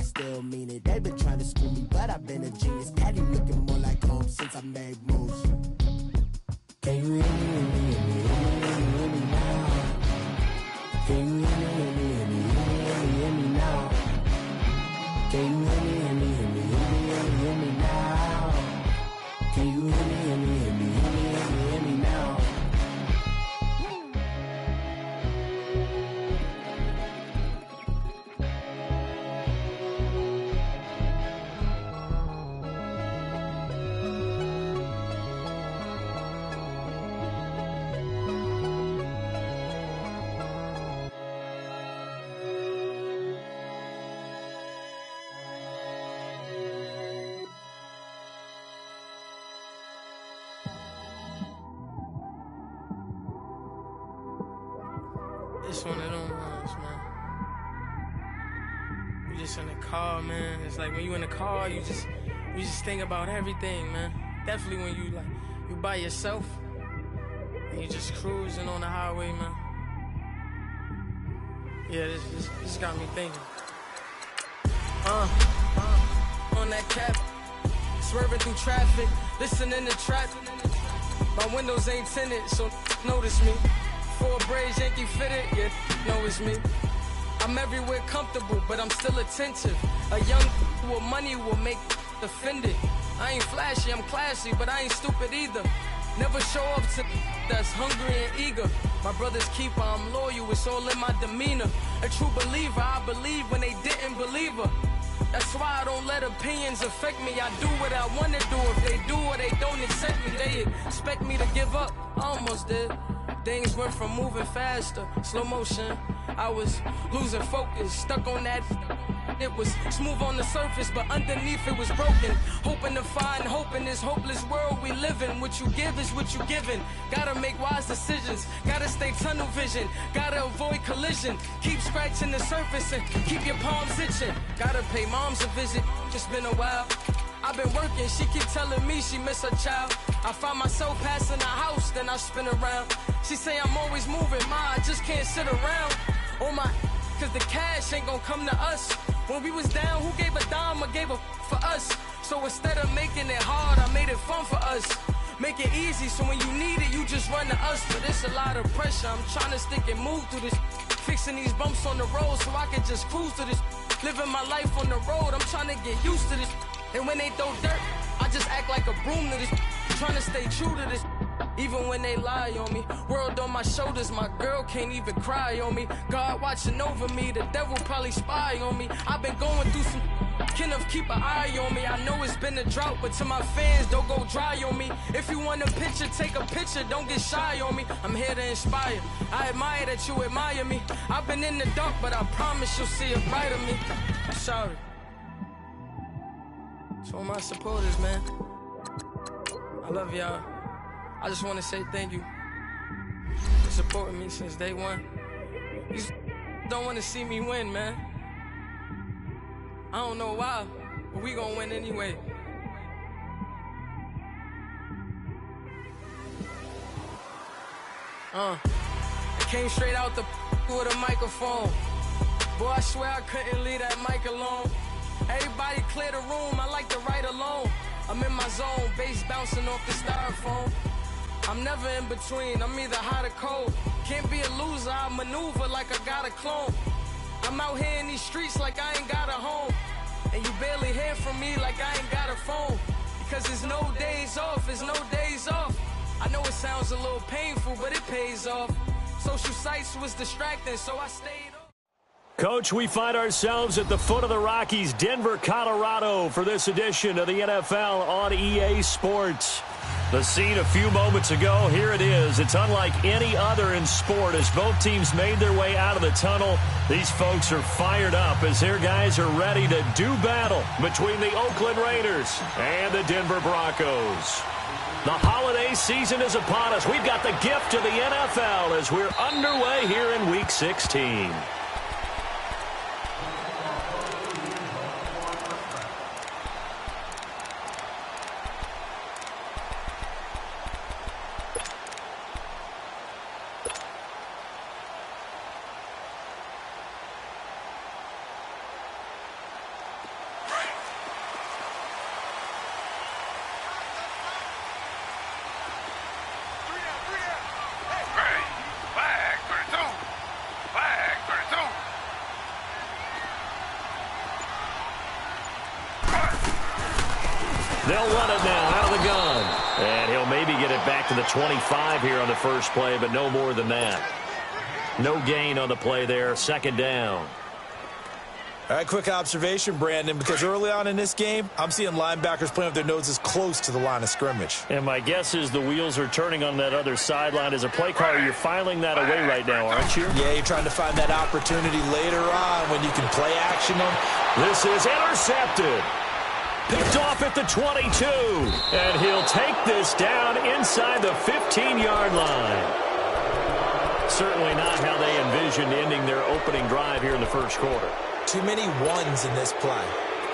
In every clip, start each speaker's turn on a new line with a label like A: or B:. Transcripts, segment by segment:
A: still mean it. They been trying to school me, but I've been a genius. Daddy looking more like home since I made moves. Can you hear me, hear me, hear me, hear me now? Can you hear me, hear me, hear me, hear me now? Can you hear me, hear me, hear me, hear me now? Can you hear me, hear me, hear me, hear me now?
B: It's one of them ones, man. You just in the car, man. It's like when you in the car, you just think about everything, man. Definitely when you by yourself and you just cruising on the highway, man. Yeah, this got me thinking. On that cap, swerving through traffic, listening to trap. My windows ain't tinted, so notice me. 4 braids, Yankee fitted, yeah, know it's me. I'm everywhere comfortable, but I'm still attentive. A young with money will make offended. I ain't flashy, I'm classy, but I ain't stupid either. Never show up to that's hungry and eager. My brother's keeper, I'm loyal, it's all in my demeanor. A true believer, I believe when they didn't believe her. That's why I don't let opinions affect me. I do what I want to do. If they do or they don't accept me, they expect me to give up. I almost did. Things went from moving faster, slow motion. I was losing focus, stuck on that. It was smooth on the surface, but underneath it was broken. Hoping to find hope in this hopeless world we live in. What you give is what you given. Gotta make wise decisions. Gotta stay tunnel vision. Gotta avoid collision. Keep scratching the surface and keep your palms itching. Gotta pay moms a visit. It's been a while. I've been working, she keep telling me she miss her child. I find myself passing the house, then I spin around. She say I'm always moving, ma, I just can't sit around. Oh my, cause the cash ain't gonna come to us. When we was down, who gave a dime or gave a for us? So instead of making it hard, I made it fun for us. Make it easy, so when you need it, you just run to us. But it's a lot of pressure, I'm trying to stick and move through this. Fixing these bumps on the road so I can just cruise to this. Living my life on the road, I'm trying to get used to this. And when they throw dirt, I just act like a broom to this. Trying to stay true to this. Even when they lie on me. World on my shoulders, my girl can't even cry on me. God watching over me, the devil probably spy on me. I've been going through some. Kenneth, keep an eye on me. I know it's been a drought, but to my fans, don't go dry on me. If you want a picture, take a picture, don't get shy on me. I'm here to inspire. I admire that you admire me. I've been in the dark, but I promise you'll see a brighter me. I'm sorry. To all my supporters, man. I love y'all. I just want to say thank you for supporting me since day one. You don't want to see me win, man. I don't know why, but we gonna win anyway. I came straight out the with a microphone. Boy, I swear I couldn't leave that mic alone. Everybody clear the room, I like to write alone. I'm in my zone, bass bouncing off the styrofoam. I'm never in between, I'm either hot or cold. Can't be a loser, I maneuver like I got a clone. I'm out here in these streets like I ain't got a home. And you barely hear from me like I ain't got a phone. Because there's no days off, there's no days off. I know it sounds a little painful, but it pays off. Social sites was distracting, so I stayed up.
C: Coach, we find ourselves at the foot of the Rockies, Denver, Colorado, for this edition of the NFL on EA Sports. The scene a few moments ago, here it is. It's unlike any other in sport as both teams made their way out of the tunnel. These folks are fired up as their guys are ready to do battle between the Oakland Raiders and the Denver Broncos. The holiday season is upon us. We've got the gift of the NFL as we're underway here in Week 16. They'll run it now out of the gun. And he'll maybe get it back to the 25 here on the first play, but no more than that. No gain on the play there. Second down.
D: All right, quick observation, Brandon, because early on in this game, I'm seeing linebackers playing with their noses close to the line of scrimmage.
C: And my guess is the wheels are turning on that other sideline. As a play caller, you're filing that away right now, aren't you?
D: Yeah, you're trying to find that opportunity later on when you can play action them.
C: This is intercepted. Picked off at the 22. And he'll take this down inside the 15-yard line. Certainly not how they envisioned ending their opening drive here in the first quarter.
D: Too many ones in this play.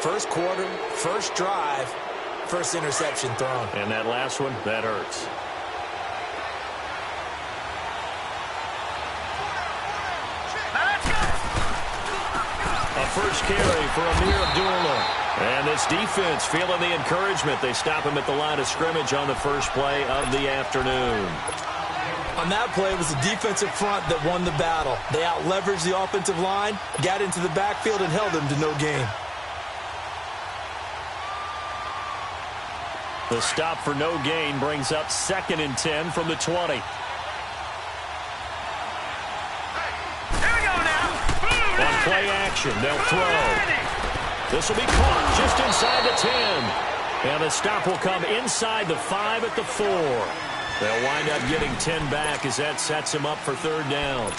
D: First quarter, first drive, first interception thrown.
C: And that last one, that hurts. A first carry for Amir Abdullah. And this defense feeling the encouragement. They stop him at the line of scrimmage on the first play of the afternoon.
D: On that play, it was the defensive front that won the battle. They out-leveraged the offensive line, got into the backfield, and held them to no gain.
C: The stop for no gain brings up 2nd and 10 from the 20. On play action, they'll throw. This will be caught just inside the 10. And the stop will come inside the 5 at the 4. They'll wind up getting 10 back as that sets him up for third down.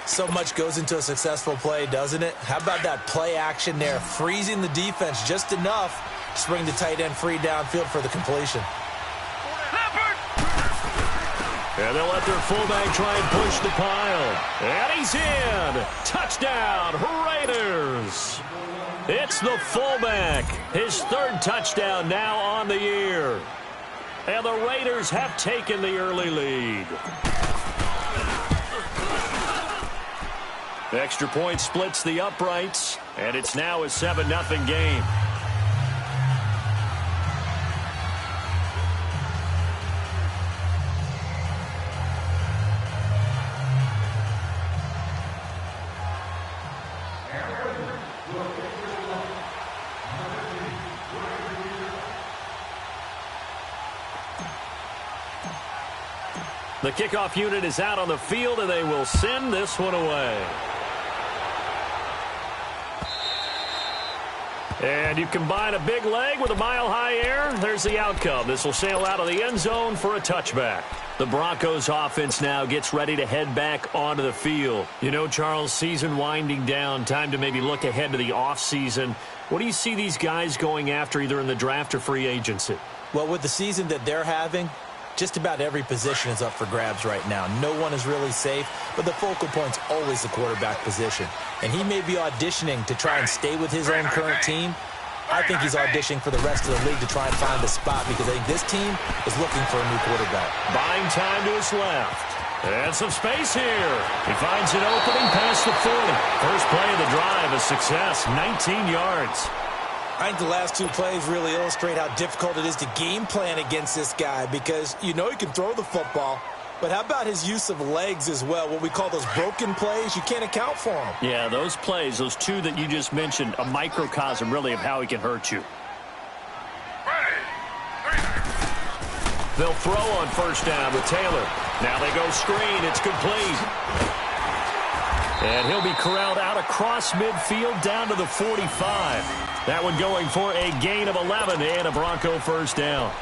D: So much goes into a successful play, doesn't it? How about that play action there, freezing the defense just enough to bring the tight end free downfield for the completion.
C: And they'll let their fullback try and push the pile. And he's in. Touchdown, Raiders. It's the fullback. His 3rd touchdown now on the year. And the Raiders have taken the early lead. The extra point splits the uprights, and it's now a 7-0 game. The kickoff unit is out on the field, and they will send this one away. And you combine a big leg with a mile-high air, there's the outcome. This will sail out of the end zone for a touchback. The Broncos offense now gets ready to head back onto the field. You know, Charles, season winding down, time to maybe look ahead to the offseason. What do you see these guys going after either in the draft or free agency?
D: Well, with the season that they're having, just about every position is up for grabs right now. No one is really safe, but the focal point's always the quarterback position. And he may be auditioning to try and stay with his own current team. I think he's auditioning for the rest of the league to try and find a spot because I think this team is looking for a new quarterback.
C: Buying time to his left. And some space here. He finds an opening past the 40. First play of the drive, a success, 19 yards.
D: I think the last 2 plays really illustrate how difficult it is to game plan against this guy because you know he can throw the football, but how about his use of legs as well? What we call those broken plays, you can't account for them.
C: Yeah, those plays, those 2 that you just mentioned, a microcosm really of how he can hurt you. They'll throw on first down with Taylor. Now they go screen. It's complete. And he'll be corralled out across midfield down to the 45. That one going for a gain of 11 and a Bronco first down.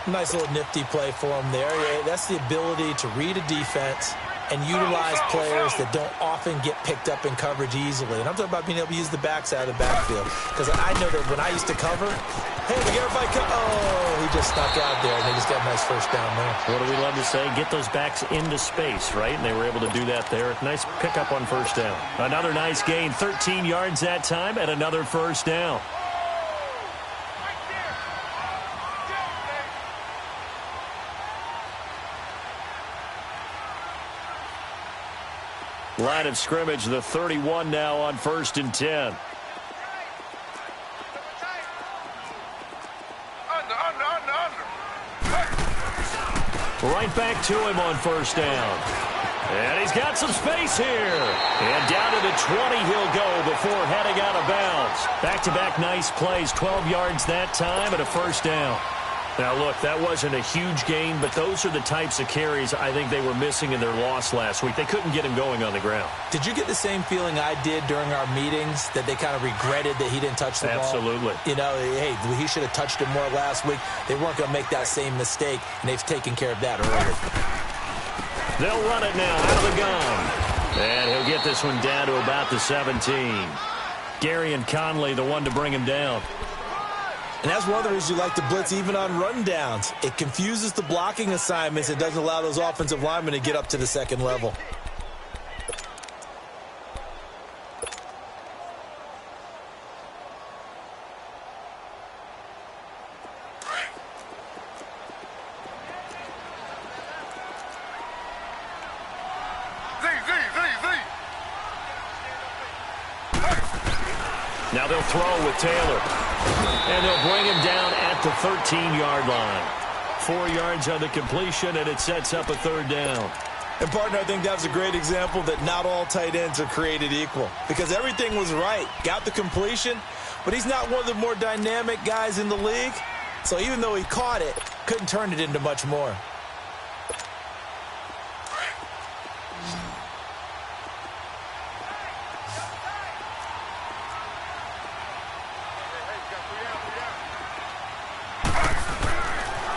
D: Nice little nifty play for him there. Yeah, that's the ability to read a defense and utilize players that don't often get picked up in coverage easily. And I'm talking about being able to use the backside of the backfield. Because I know that when I used to cover, hey, we get everybody oh, he just snuck out there, and they just got a nice first down there.
C: What do we love to say? Get those backs into space, right? And they were able to do that there. Nice pickup on first down. Another nice gain, 13 yards that time, and another first down. Line of scrimmage, the 31 now on 1st and 10. Right back to him on first down. And he's got some space here. And down to the 20 he'll go before heading out of bounds. Back-to-back nice plays, 12 yards that time and a first down. Now, look, that wasn't a huge gain, but those are the types of carries I think they were missing in their loss last week. They couldn't get him going on the ground.
D: Did you get the same feeling I did during our meetings, that they kind of regretted that he didn't touch the ball?
C: Absolutely.
D: You know, hey, he should have touched it more last week. They weren't going to make that same mistake, and they've taken care of that early.
C: They'll run it now out of the gun. And he'll get this one down to about the 17. Gary and Conley, the one to bring him down.
D: And that's one of the reasons you like to blitz even on rundowns. It confuses the blocking assignments. It doesn't allow those offensive linemen to get up to the second level.
C: Now they'll throw with Taylor. And they'll bring him down at the 13-yard line. 4 yards on the completion, and it sets up a third down.
D: And, partner, I think that's a great example that not all tight ends are created equal. Because everything was right. Got the completion, but he's not one of the more dynamic guys in the league. So even though he caught it, couldn't turn it into much more.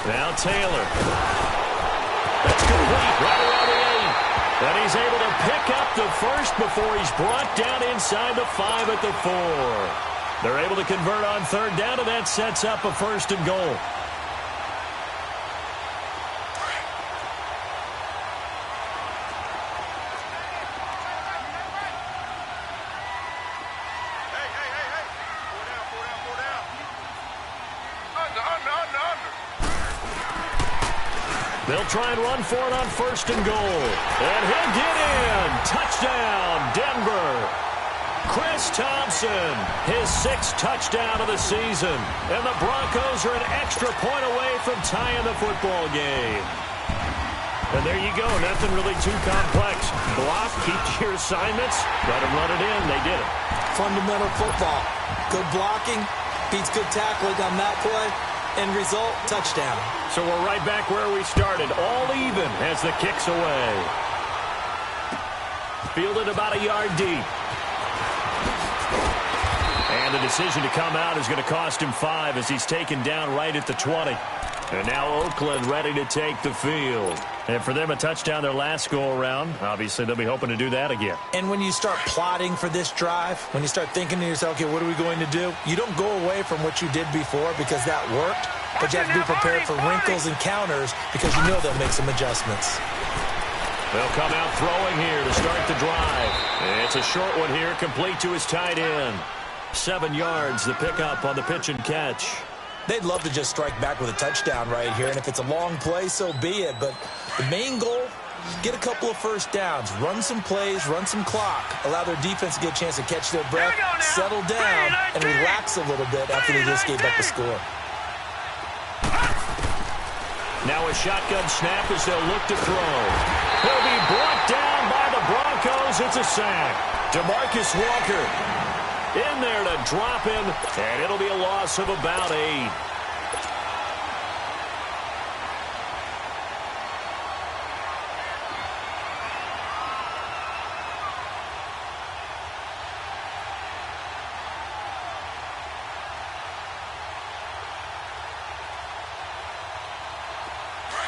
C: Now Taylor. That's complete right around the 8. And he's able to pick up the first before he's brought down inside the 5 at the 4. They're able to convert on third down, and that sets up a first and goal. They'll try and run for it on first and goal. And he'll get in. Touchdown, Denver. Chris Thompson, his 6th touchdown of the season. And the Broncos are an extra point away from tying the football game. And there you go. Nothing really too complex. Block, keep to your assignments, let them run it in. They did it.
D: Fundamental football. Good blocking beats good tackling on that play. End result, touchdown.
C: So we're right back where we started, all even as the kick's away. Fielded about a yard deep. And the decision to come out is going to cost him 5 as he's taken down right at the 20. And now Oakland ready to take the field. And for them, a touchdown their last go-around. Obviously, they'll be hoping to do that again.
D: And when you start plotting for this drive, when you start thinking to yourself, okay, what are we going to do? You don't go away from what you did before because that worked, but you have to be prepared for wrinkles and counters because you know they'll make some adjustments.
C: They'll come out throwing here to start the drive. It's a short one here, complete to his tight end. 7 yards, the pickup on the pitch and catch.
D: They'd love to just strike back with a touchdown right here, and if it's a long play, so be it. But the main goal, get a couple of first downs, run some plays, run some clock, allow their defense to get a chance to catch their breath, settle down, and relax a little bit after they just gave up a score.
C: Now a shotgun snap as they'll look to throw. He'll be brought down by the Broncos. It's a sack. DeMarcus Walker in there to drop him, and it'll be a loss of about 8.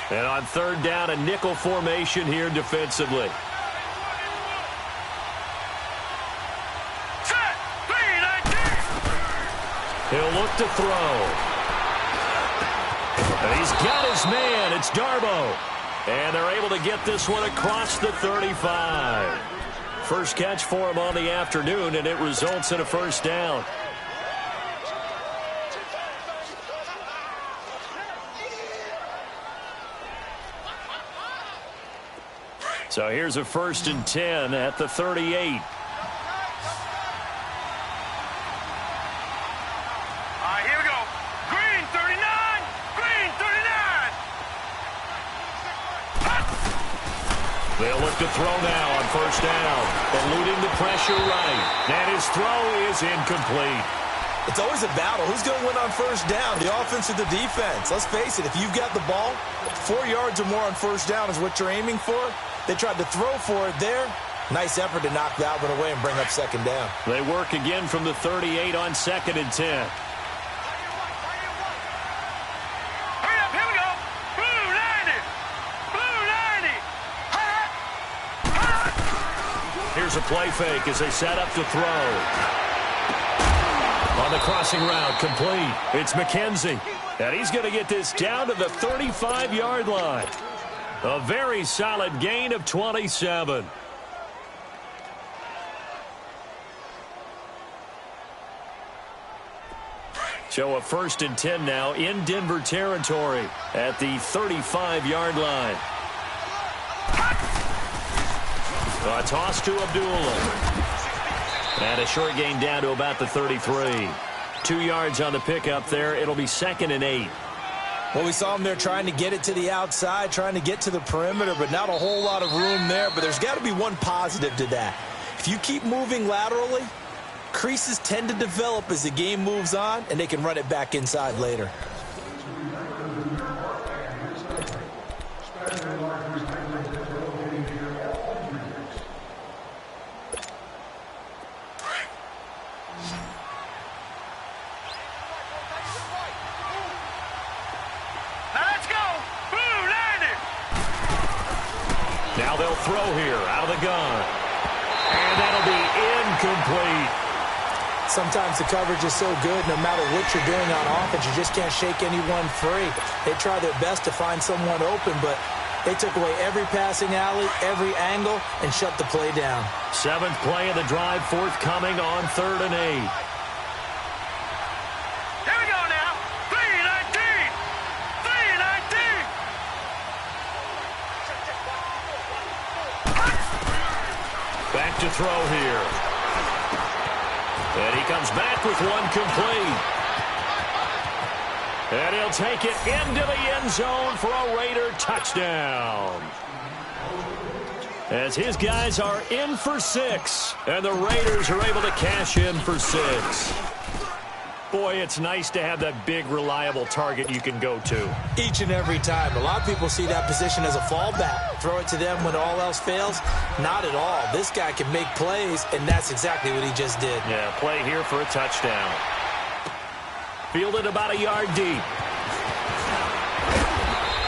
C: And on third down, a nickel formation here defensively. He'll look to throw. And he's got his man. It's Darbo. And they're able to get this one across the 35. First catch for him on the afternoon, and it results in a first down. So here's a 1st and 10 at the 38. They'll look to throw now on first down. Eluding the pressure right. And his throw is incomplete.
D: It's always a battle. Who's going to win on first down, the offense or the defense? Let's face it, if you've got the ball, 4 yards or more on first down is what you're aiming for. They tried to throw for it there. Nice effort to knock that one away and bring up second down.
C: They work again from the 38 on 2nd and 10. Here's a play fake as they set up to throw. On the crossing route, complete. It's McKenzie. And he's going to get this down to the 35-yard line. A very solid gain of 27. So a 1st and 10 now in Denver territory at the 35-yard line. A toss to Abdullah. And a short gain down to about the 33. 2 yards on the pickup there. It'll be 2nd and 8.
D: Well, we saw him there trying to get it to the outside, trying to get to the perimeter, but not a whole lot of room there. But there's got to be one positive to that. If you keep moving laterally, creases tend to develop as the game moves on, and they can run it back inside later.
C: Now they'll throw here out of the gun. And that'll be incomplete.
D: Sometimes the coverage is so good, no matter what you're doing on offense, you just can't shake anyone free. They try their best to find someone open, but they took away every passing alley, every angle, and shut the play down.
C: 7th play of the drive, forthcoming on 3rd and 8.
B: Here we go now. 3-19. 3-19.
C: Back to throw here. And he comes back with one complete. And he'll take it into the end zone for a Raider touchdown. As his guys are in for 6, and the Raiders are able to cash in for 6. Boy, it's nice to have that big, reliable target you can go to.
D: Each and every time. A lot of people see that position as a fallback. Throw it to them when all else fails. Not at all. This guy can make plays, and that's exactly what he just did.
C: Yeah, play here for a touchdown. Fielded about a yard deep.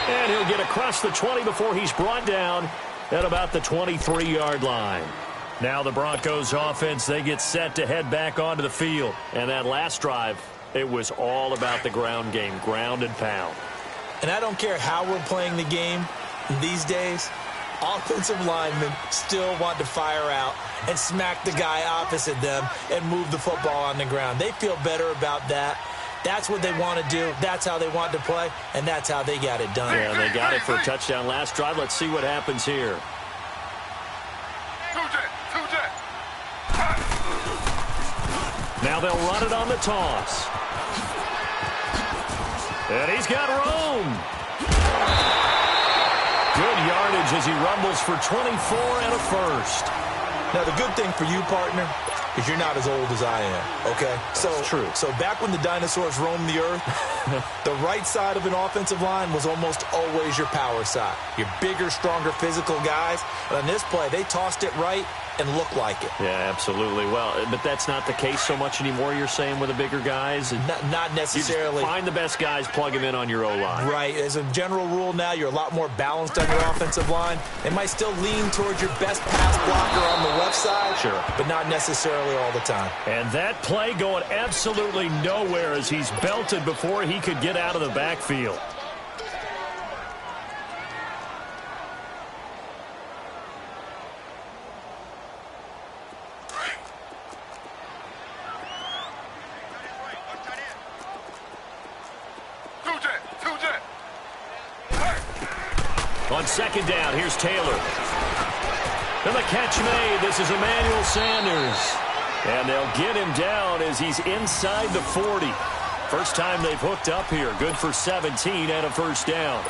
C: And he'll get across the 20 before he's brought down at about the 23-yard line. Now the Broncos offense, they get set to head back onto the field. And that last drive, it was all about the ground game, ground and pound.
D: And I don't care how we're playing the game these days, offensive linemen still want to fire out and smack the guy opposite them and move the football on the ground. They feel better about that. That's what they want to do. That's how they want to play, and that's how they got it done.
C: Yeah, they got it for a touchdown last drive. Let's see what happens here. Now they'll run it on the toss. And he's got room. Good yardage as he rumbles for 24 and a first.
D: Now, the good thing for you, partner, is you're not as old as I am, okay?
C: That's true.
D: So back when the dinosaurs roamed the earth, the right side of an offensive line was almost always your power side. Your bigger, stronger, physical guys. And on this play, they tossed it right and looked like it.
C: Yeah, absolutely. Well, but that's not the case so much anymore, you're saying, with the bigger guys?
D: Not necessarily.
C: You just find the best guys, plug them in on your O-line.
D: Right. As a general rule now, you're a lot more balanced on your offensive line. They might still lean towards your best pass blocker on the left side,
C: sure,
D: but not necessarily all the time.
C: And that play going absolutely nowhere as he's belted before he could get out of the backfield. On second down, here's Taylor. And the catch made. This is Emmanuel Sanders. And they'll get him down as he's inside the 40. First time they've hooked up here. Good for 17 and a first down.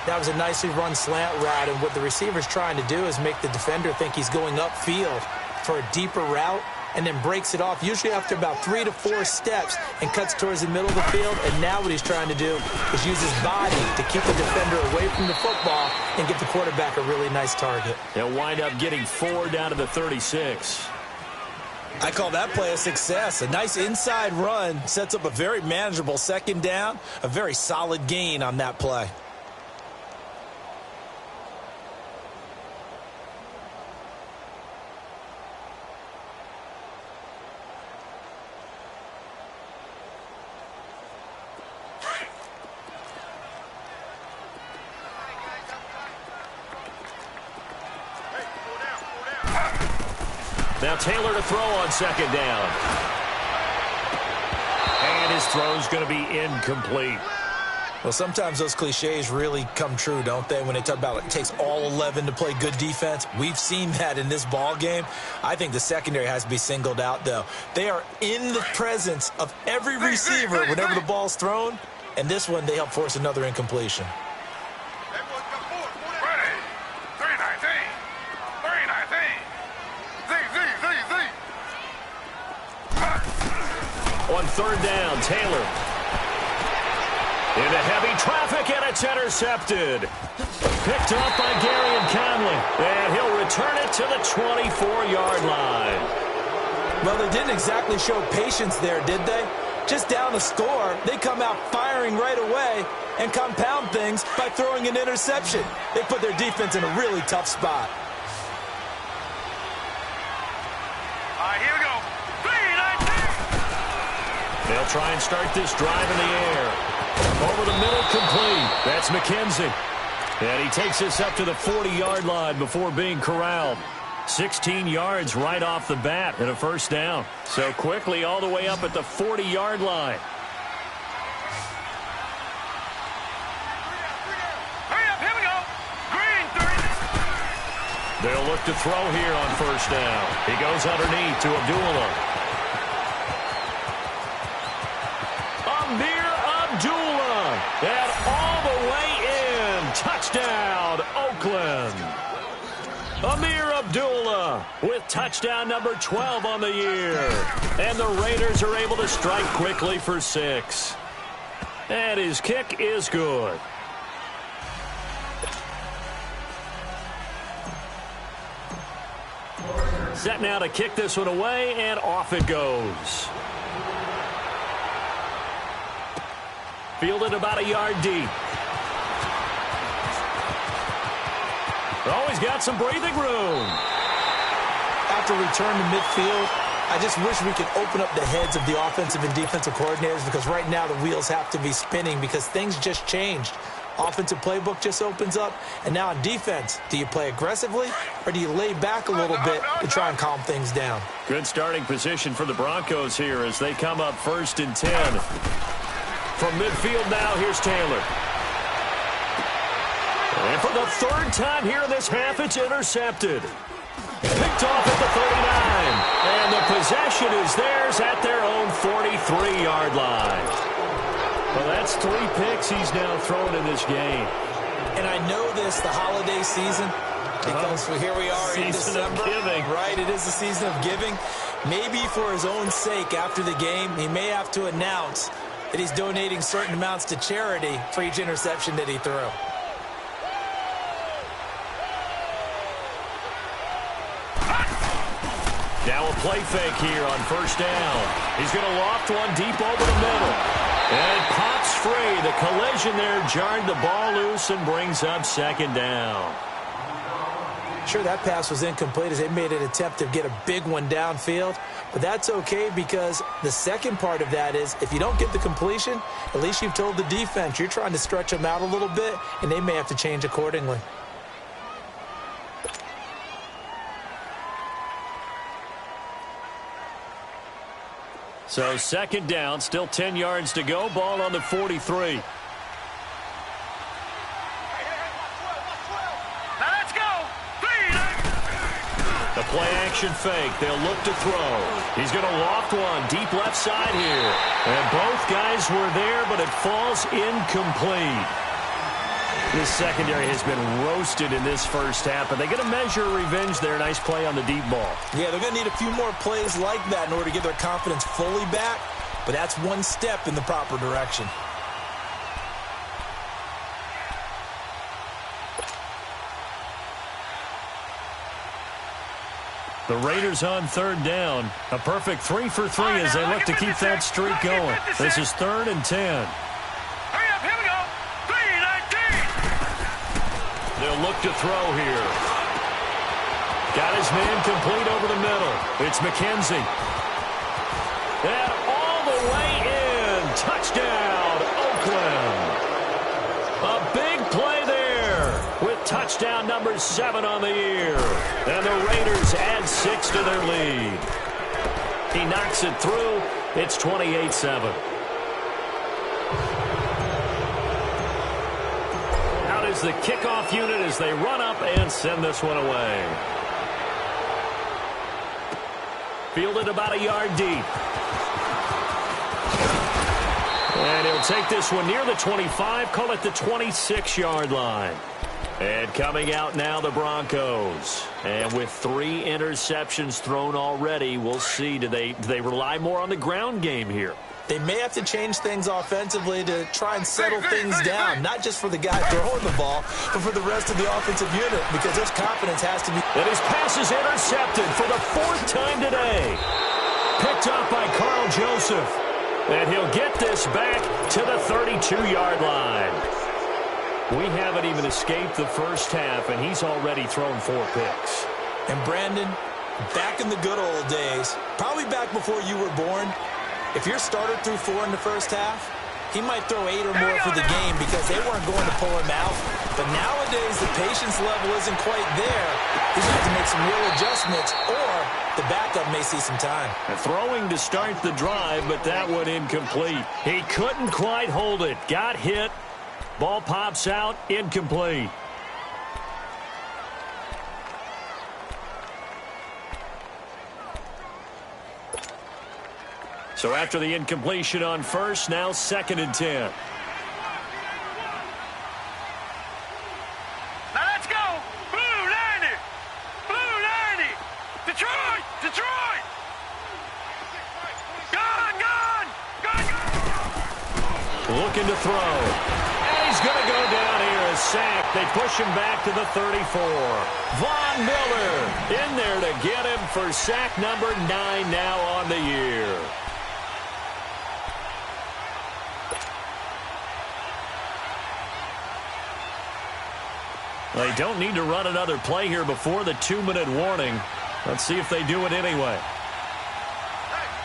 D: That was a nicely run slant route, and what the receiver's trying to do is make the defender think he's going upfield for a deeper route, and then breaks it off, usually after about 3 to 4 steps, and cuts towards the middle of the field. And now what he's trying to do is use his body to keep the defender away from the football and give the quarterback a really nice target.
C: They'll wind up getting 4 down to the 36.
D: I call that play a success. A nice inside run sets up a very manageable second down, a very solid gain on that play.
C: Now Taylor to throw on second down. And his throw's going to be incomplete.
D: Well, sometimes those cliches really come true, don't they? When they talk about it takes all 11 to play good defense. We've seen that in this ball game. I think the secondary has to be singled out, though. They are in the presence of every receiver whenever the ball's thrown. And this one, they help force another incompletion.
C: On third down, Taylor. Into heavy traffic, and it's intercepted. Picked up by Gary and Conley. And he'll return it to the 24-yard line.
D: Well, they didn't exactly show patience there, did they? Just down a score, they come out firing right away and compound things by throwing an interception. They put their defense in a really tough spot.
E: Here we go.
C: They'll try and start this drive in the air. Over the middle, complete. That's McKenzie. And he takes this up to the 40-yard line before being corralled. 16 yards right off the bat and a first down. So quickly all the way up at the 40-yard line.
E: Hurry up, here we go. Green, 30.
C: They'll look to throw here on first down. He goes underneath to Abdullah. Abdullah, and all the way in. Touchdown, Oakland. Amir Abdullah with touchdown number 12 on the year. And the Raiders are able to strike quickly for 6. And his kick is good. Set now to kick this one away, and off it goes. Fielded about a yard deep. Always got some breathing room.
D: After return to midfield, I just wish we could open up the heads of the offensive and defensive coordinators, because right now the wheels have to be spinning because things just changed. Offensive playbook just opens up, and now on defense, do you play aggressively or do you lay back a little bit to try and calm things down?
C: Good starting position for the Broncos here as they come up 1st and 10. From midfield now, here's Taylor. And for the 3rd time here in this half, it's intercepted. Picked off at the 39. And the possession is theirs at their own 43-yard line. Well, that's 3 picks he's now thrown in this game.
D: And I know this, the holiday season, because here we are in December.
C: Giving.
D: Right, it is the season of giving. Maybe for his own sake after the game, he may have to announce that he's donating certain amounts to charity for each interception that he threw.
C: Now a play fake here on first down. He's going to loft one deep over the middle. And it pops free. The collision there jarred the ball loose and brings up 2nd down.
D: Sure, that pass was incomplete as they made an attempt to get a big one downfield. But that's okay, because the second part of that is if you don't get the completion, at least you've told the defense you're trying to stretch them out a little bit, and they may have to change accordingly.
C: So 2nd down, still 10 yards to go. Ball on the 43. The play-action fake. They'll look to throw. He's going to loft one deep left side here. And both guys were there, but it falls incomplete. This secondary has been roasted in this first half, but they get a measure of revenge there. Nice play on the deep ball.
D: Yeah, they're going to need a few more plays like that in order to get their confidence fully back, but that's one step in the proper direction.
C: The Raiders on third down. A perfect 3 for 3 as they look to keep that streak going. This is 3rd and 10.
E: Hurry up, here we go. 3-19.
C: They'll look to throw here. Got his man complete over the middle. It's McKenzie. And all the way in. Touchdown, Oakland. A big play there with touchdown number 7 on the year. And the Raiders add 6 to their lead. He knocks it through. It's 28-7. Out is the kickoff unit as they run up and send this one away. Fielded about a yard deep. And he'll take this one near the 25, call it the 26-yard line. And coming out now, the Broncos. And with 3 interceptions thrown already, we'll see. Do they rely more on the ground game here?
D: They may have to change things offensively to try and settle things down, not just for the guy throwing the ball, but for the rest of the offensive unit, because their confidence has to be.
C: And his pass is intercepted for the 4th time today. Picked up by Carl Joseph. And he'll get this back to the 32-yard line. We haven't even escaped the first half, and he's already thrown 4 picks.
D: And Brandon, back in the good old days, probably back before you were born, if your starter threw 4 in the first half, he might throw 8 or more for the game because they weren't going to pull him out. But nowadays, the patience level isn't quite there. He's going to have to make some real adjustments, or the backup may see some time.
C: And throwing to start the drive, but that one incomplete. He couldn't quite hold it. Got hit. Ball pops out, incomplete. So after the incompletion on first, now 2nd and 10.
E: Now let's go. Blue 90. Blue 90. Detroit. Detroit. Gone.
C: Looking to throw. He's going to go down here, a sack. They push him back to the 34. Von Miller in there to get him for sack number 9 now on the year. They don't need to run another play here before the 2-minute warning. Let's see if they do it anyway.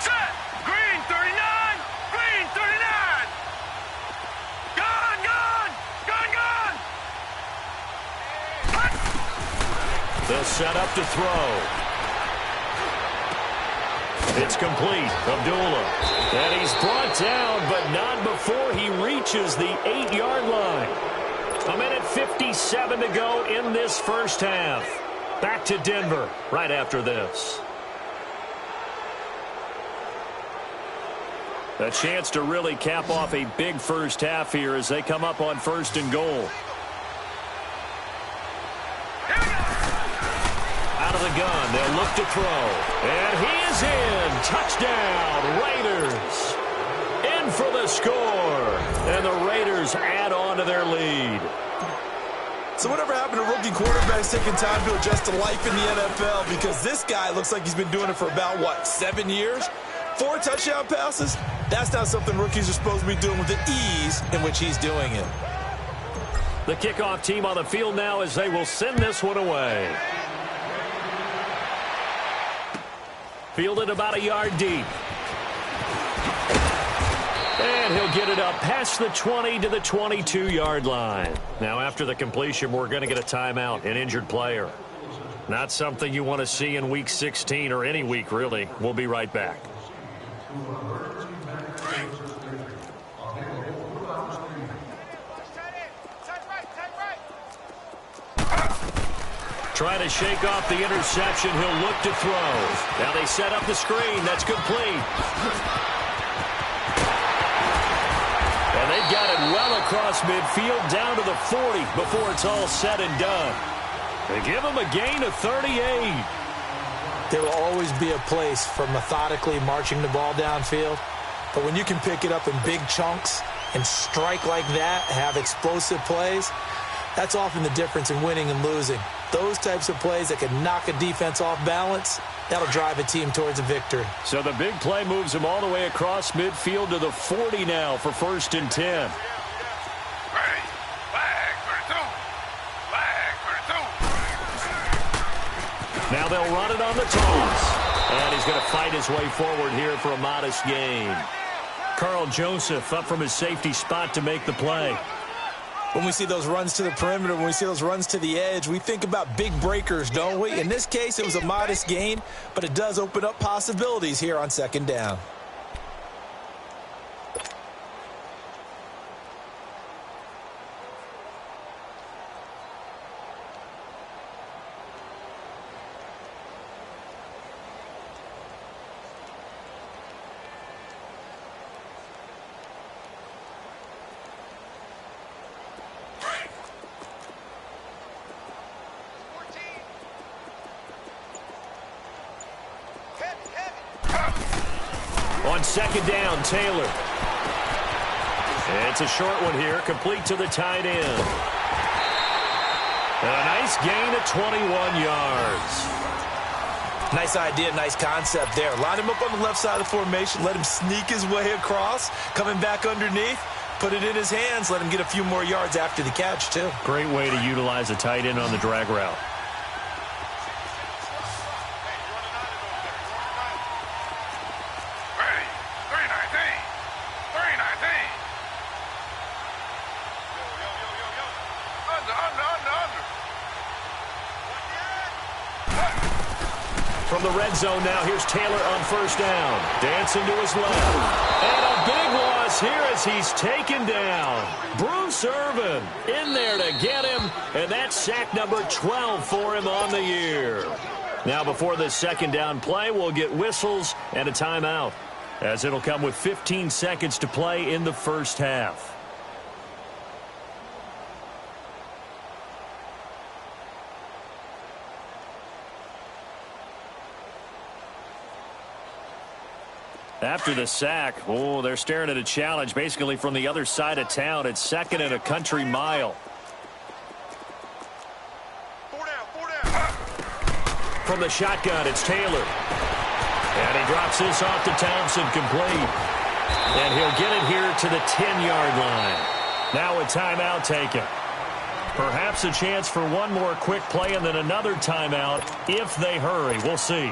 E: Set. Green 39. Green 39. Gone.
C: They'll set up to throw. It's complete. Abdullah. And he's brought down, but not before he reaches the 8-yard line. 1:57 to go in this first half. Back to Denver right after this. A chance to really cap off a big first half here as they come up on 1st and goal. Out of the gun, they'll look to throw. And he is in. Touchdown, Raiders. In for the score. And the Raiders add on to their lead.
D: So whatever happened to rookie quarterbacks taking time to adjust to life in the NFL? Because this guy looks like he's been doing it for about, 7 years? 4 touchdown passes? That's not something rookies are supposed to be doing with the ease in which he's doing it.
C: The kickoff team on the field now as they will send this one away. Fielded about a yard deep. And he'll get it up past the 20 to the 22-yard line. Now, after the completion, we're going to get a timeout, an injured player. Not something you want to see in Week 16 or any week, really. We'll be right back. Trying to shake off the interception. He'll look to throw. Now they set up the screen. That's complete. And they've got it well across midfield down to the 40 before it's all said and done. They give him a gain of 38.
D: There will always be a place for methodically marching the ball downfield. But when you can pick it up in big chunks and strike like that, have explosive plays, that's often the difference in winning and losing. Those types of plays that can knock a defense off balance, that'll drive a team towards a victory.
C: So the big play moves him all the way across midfield to the 40 now for 1st and 10. Now they'll run it on the toss. And he's going to fight his way forward here for a modest gain. Carl Joseph up from his safety spot to make the play.
D: When we see those runs to the perimeter, when we see those runs to the edge, we think about big breakers, don't we? In this case, it was a modest gain, but it does open up possibilities here on 2nd down.
C: On 2nd down, Taylor. It's a short one here, complete to the tight end. And a nice gain of 21 yards.
D: Nice idea, nice concept there. Line him up on the left side of the formation, let him sneak his way across, coming back underneath, put it in his hands, let him get a few more yards after the catch, too.
C: Great way to utilize a tight end on the drag route. From the red zone now, here's Taylor on 1st down. Dancing to his left. And a big loss here as he's taken down. Bruce Irvin in there to get him. And that's sack number 12 for him on the year. Now before this 2nd down play, we'll get whistles and a timeout, as it'll come with 15 seconds to play in the 1st half. After the sack, they're staring at a challenge basically from the other side of town. It's 2nd and a country mile. From the shotgun, it's Taylor. And he drops this off to Thompson, complete. And he'll get it here to the 10-yard line. Now a timeout taken. Perhaps a chance for one more quick play and then another timeout if they hurry. We'll see.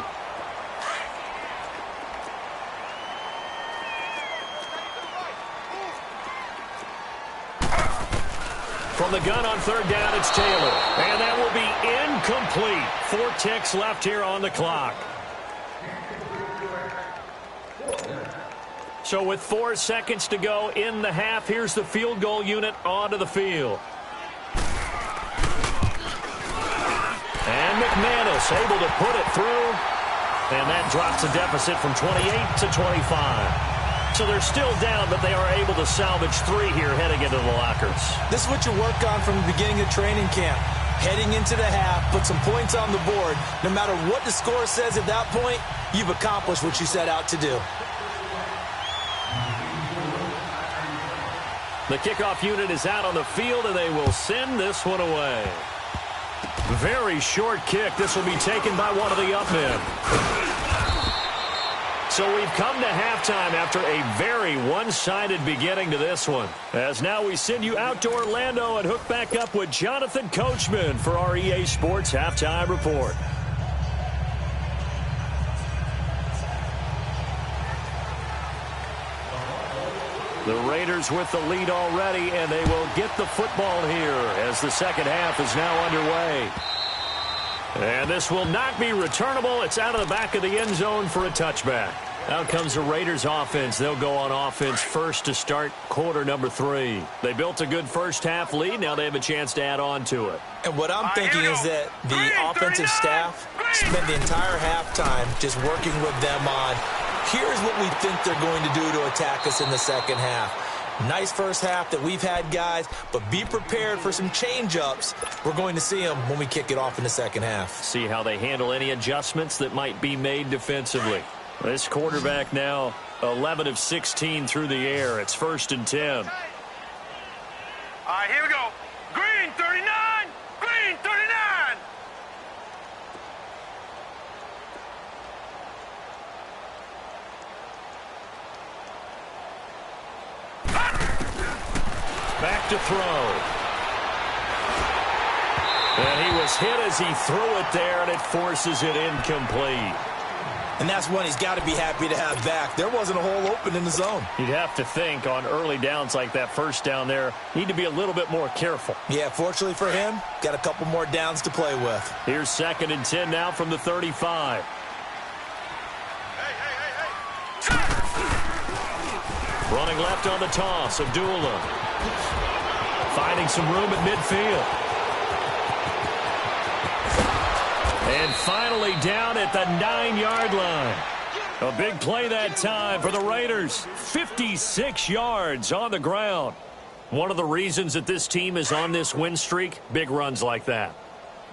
C: From the gun on 3rd down, it's Taylor. And that will be incomplete. 4 ticks left here on the clock. So with 4 seconds to go in the half, here's the field goal unit onto the field. And McManus able to put it through. And that drops the deficit from 28 to 25. So they're still down, but they are able to salvage 3 here heading into the lockers.
D: This is what you work on from the beginning of training camp. Heading into the half, put some points on the board. No matter what the score says at that point, you've accomplished what you set out to do.
C: The kickoff unit is out on the field, and they will send this one away. Very short kick. This will be taken by one of the up men. So we've come to halftime after a very one-sided beginning to this one. As now we send you out to Orlando and hook back up with Jonathan Coachman for our EA Sports Halftime Report. The Raiders with the lead already, and they will get the football here as the 2nd half is now underway. And this will not be returnable. It's out of the back of the end zone for a touchback. Out comes the Raiders offense. They'll go on offense first to start quarter number 3. They built a good first half lead. Now they have a chance to add on to it.
D: And what I'm thinking is that the offensive staff spent the entire halftime just working with them on, here's what we think they're going to do to attack us in the 2nd half. Nice first half that we've had, guys, but be prepared for some change-ups. We're going to see them when we kick it off in the second half.
C: See how they handle any adjustments that might be made defensively. This quarterback now 11 of 16 through the air. It's 1st and 10.
E: All right, here we go. Green 39. Green 39.
C: Back to throw. And he was hit as he threw it there, and it forces it incomplete.
D: And that's one he's got to be happy to have back. There wasn't a hole open in the zone.
C: You'd have to think on early downs like that first down there, need to be a little bit more careful.
D: Yeah, fortunately for him, got a couple more downs to play with.
C: Here's 2nd and 10 now from the 35. Running left on the toss, Abdullah. Finding some room at midfield. And finally down at the 9-yard line. A big play that time for the Raiders. 56 yards on the ground. One of the reasons that this team is on this win streak, big runs like that.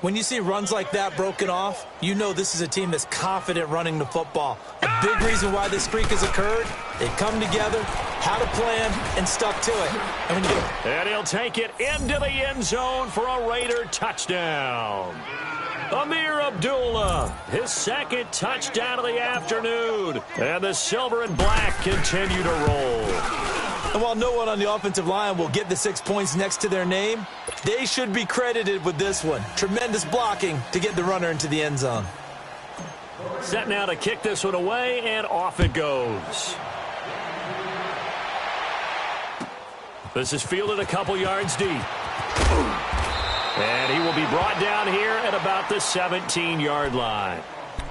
D: When you see runs like that broken off, you know this is a team that's confident running the football. A big reason why this streak has occurred, they've come together, had a plan, and stuck to it.
C: And he'll take it into the end zone for a Raider touchdown. Amir Abdullah, his 2nd touchdown of the afternoon. And the silver and black continue to roll.
D: And while no one on the offensive line will get the 6 points next to their name, they should be credited with this one. Tremendous blocking to get the runner into the end zone.
C: Set now to kick this one away, and off it goes. This is fielded a couple yards deep. And he will be brought down here at about the 17-yard line.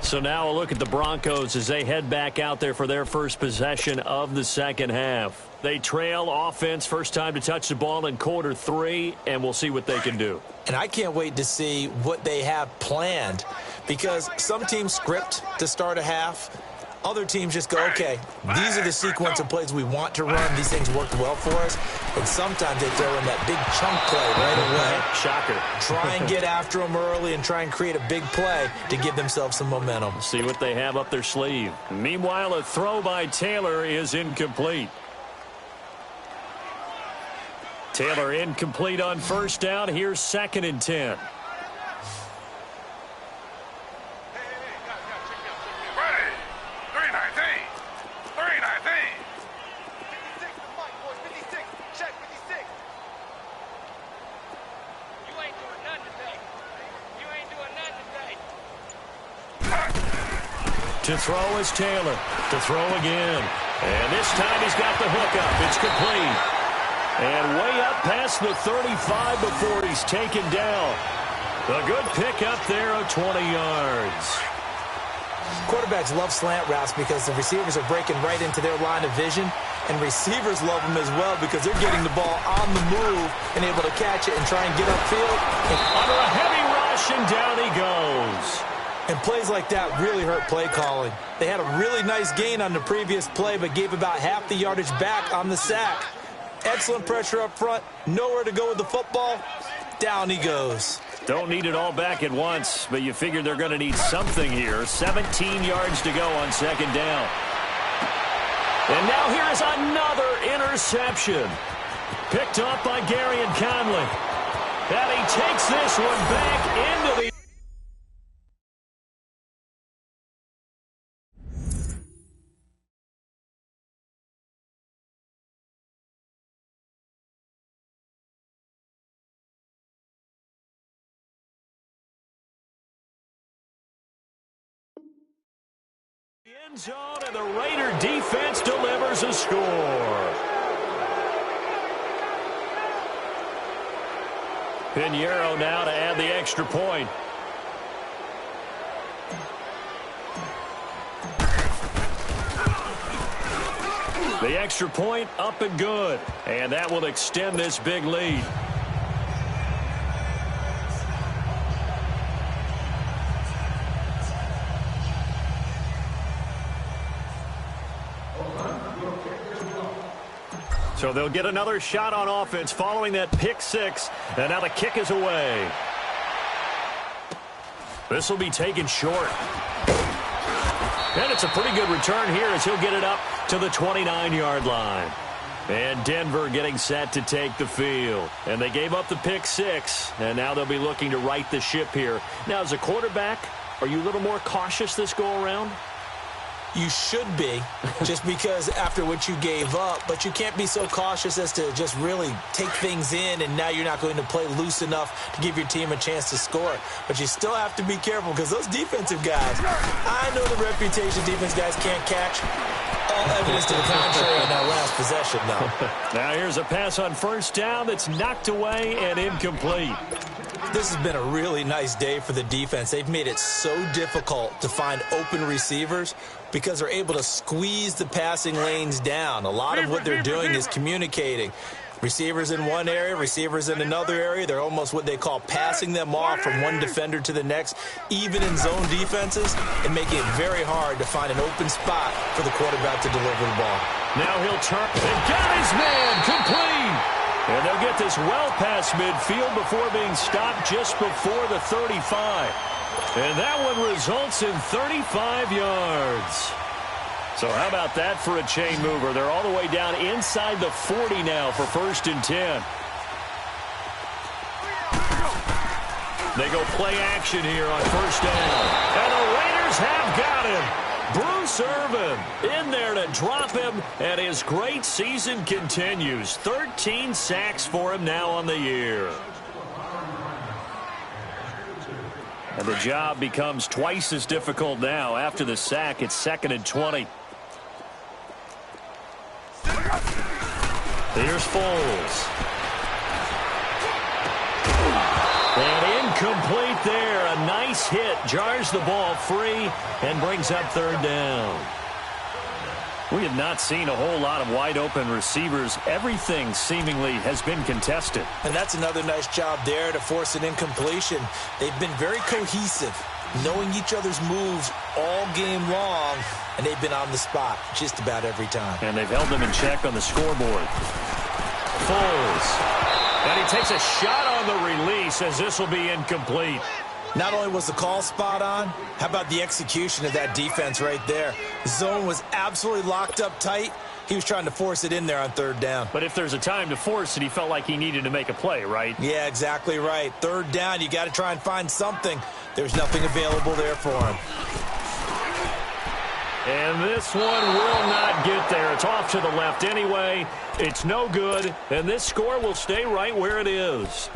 C: So now a look at the Broncos as they head back out there for their first possession of the second half. They trail offense, first time to touch the ball in quarter 3, and we'll see what they can do.
D: And I can't wait to see what they have planned, because some teams script to start a half. Other teams just go, okay, these are the sequence of plays we want to run. These things worked well for us. And sometimes they throw in that big chunk play right away.
C: Shocker.
D: Try and get after them early and try and create a big play to give themselves some momentum.
C: See what they have up their sleeve. Meanwhile, a throw by Taylor is incomplete. Taylor incomplete on first down. Here's 2nd and 10. To throw is Taylor. To throw again. And this time he's got the hook up. It's complete. And way up past the 35 before he's taken down. A good pick up there of 20 yards.
D: Quarterbacks love slant routes because the receivers are breaking right into their line of vision. And receivers love them as well because they're getting the ball on the move and able to catch it and try and get upfield.
C: Under a heavy rush, and down he goes.
D: And plays like that really hurt play calling. They had a really nice gain on the previous play, but gave about half the yardage back on the sack. Excellent pressure up front. Nowhere to go with the football. Down he goes.
C: Don't need it all back at once, but you figure they're going to need something here. 17 yards to go on second down. And now here is another interception. Picked up by Gary and Conley. And he takes this one back into the... end zone, and the Raider defense delivers a score. Pinheiro now to add the extra point. The extra point up and good, and that will extend this big lead. So they'll get another shot on offense following that pick six. And now the kick is away. This will be taken short. And it's a pretty good return here as he'll get it up to the 29-yard line. And Denver getting set to take the field. And they gave up the pick six, and now they'll be looking to right the ship here. Now, as a quarterback, are you a little more cautious this go-around?
D: You should be, just because after what you gave up, but you can't be so cautious as to just really take things in, and now you're not going to play loose enough to give your team a chance to score. But you still have to be careful because those defensive guys, I know the reputation defense guys can't catch. All evidence to the contrary on that last possession, though.
C: Now here's a pass on first down that's knocked away and incomplete.
D: This has been a really nice day for the defense. They've made it so difficult to find open receivers because they're able to squeeze the passing lanes down. A lot of what they're doing is communicating. Receivers in one area, receivers in another area. They're almost what they call passing them off from one defender to the next, even in zone defenses, and making it very hard to find an open spot for the quarterback to deliver the ball.
C: Now he'll turn and got his man complete. And they'll get this well past midfield before being stopped just before the 35. And that one results in 35 yards. So how about that for a chain mover? They're all the way down inside the 40 now for 1st and 10. They go play action here on 1st down. And the Raiders have got him. Bruce Irvin in there to drop him, and his great season continues. 13 sacks for him now on the year. And the job becomes twice as difficult now. After the sack, it's 2nd and 20. Here's Foles. And incomplete there. A nice hit. Jars the ball free and brings up 3rd down. We have not seen a whole lot of wide-open receivers. Everything seemingly has been contested.
D: And that's another nice job there to force an incompletion. They've been very cohesive, knowing each other's moves all game long, and they've been on the spot just about every time.
C: And they've held them in check on the scoreboard. Foles. And he takes a shot on the release as this will be incomplete.
D: Not only was the call spot on, how about the execution of that defense right there? The zone was absolutely locked up tight. He was trying to force it in there on 3rd down.
C: But if there's a time to force it, he felt like he needed to make a play, right?
D: Yeah, exactly right. 3rd down, you got to try and find something. There's nothing available there for him.
C: And this one will not get there. It's off to the left anyway. It's no good, and this score will stay right where it is.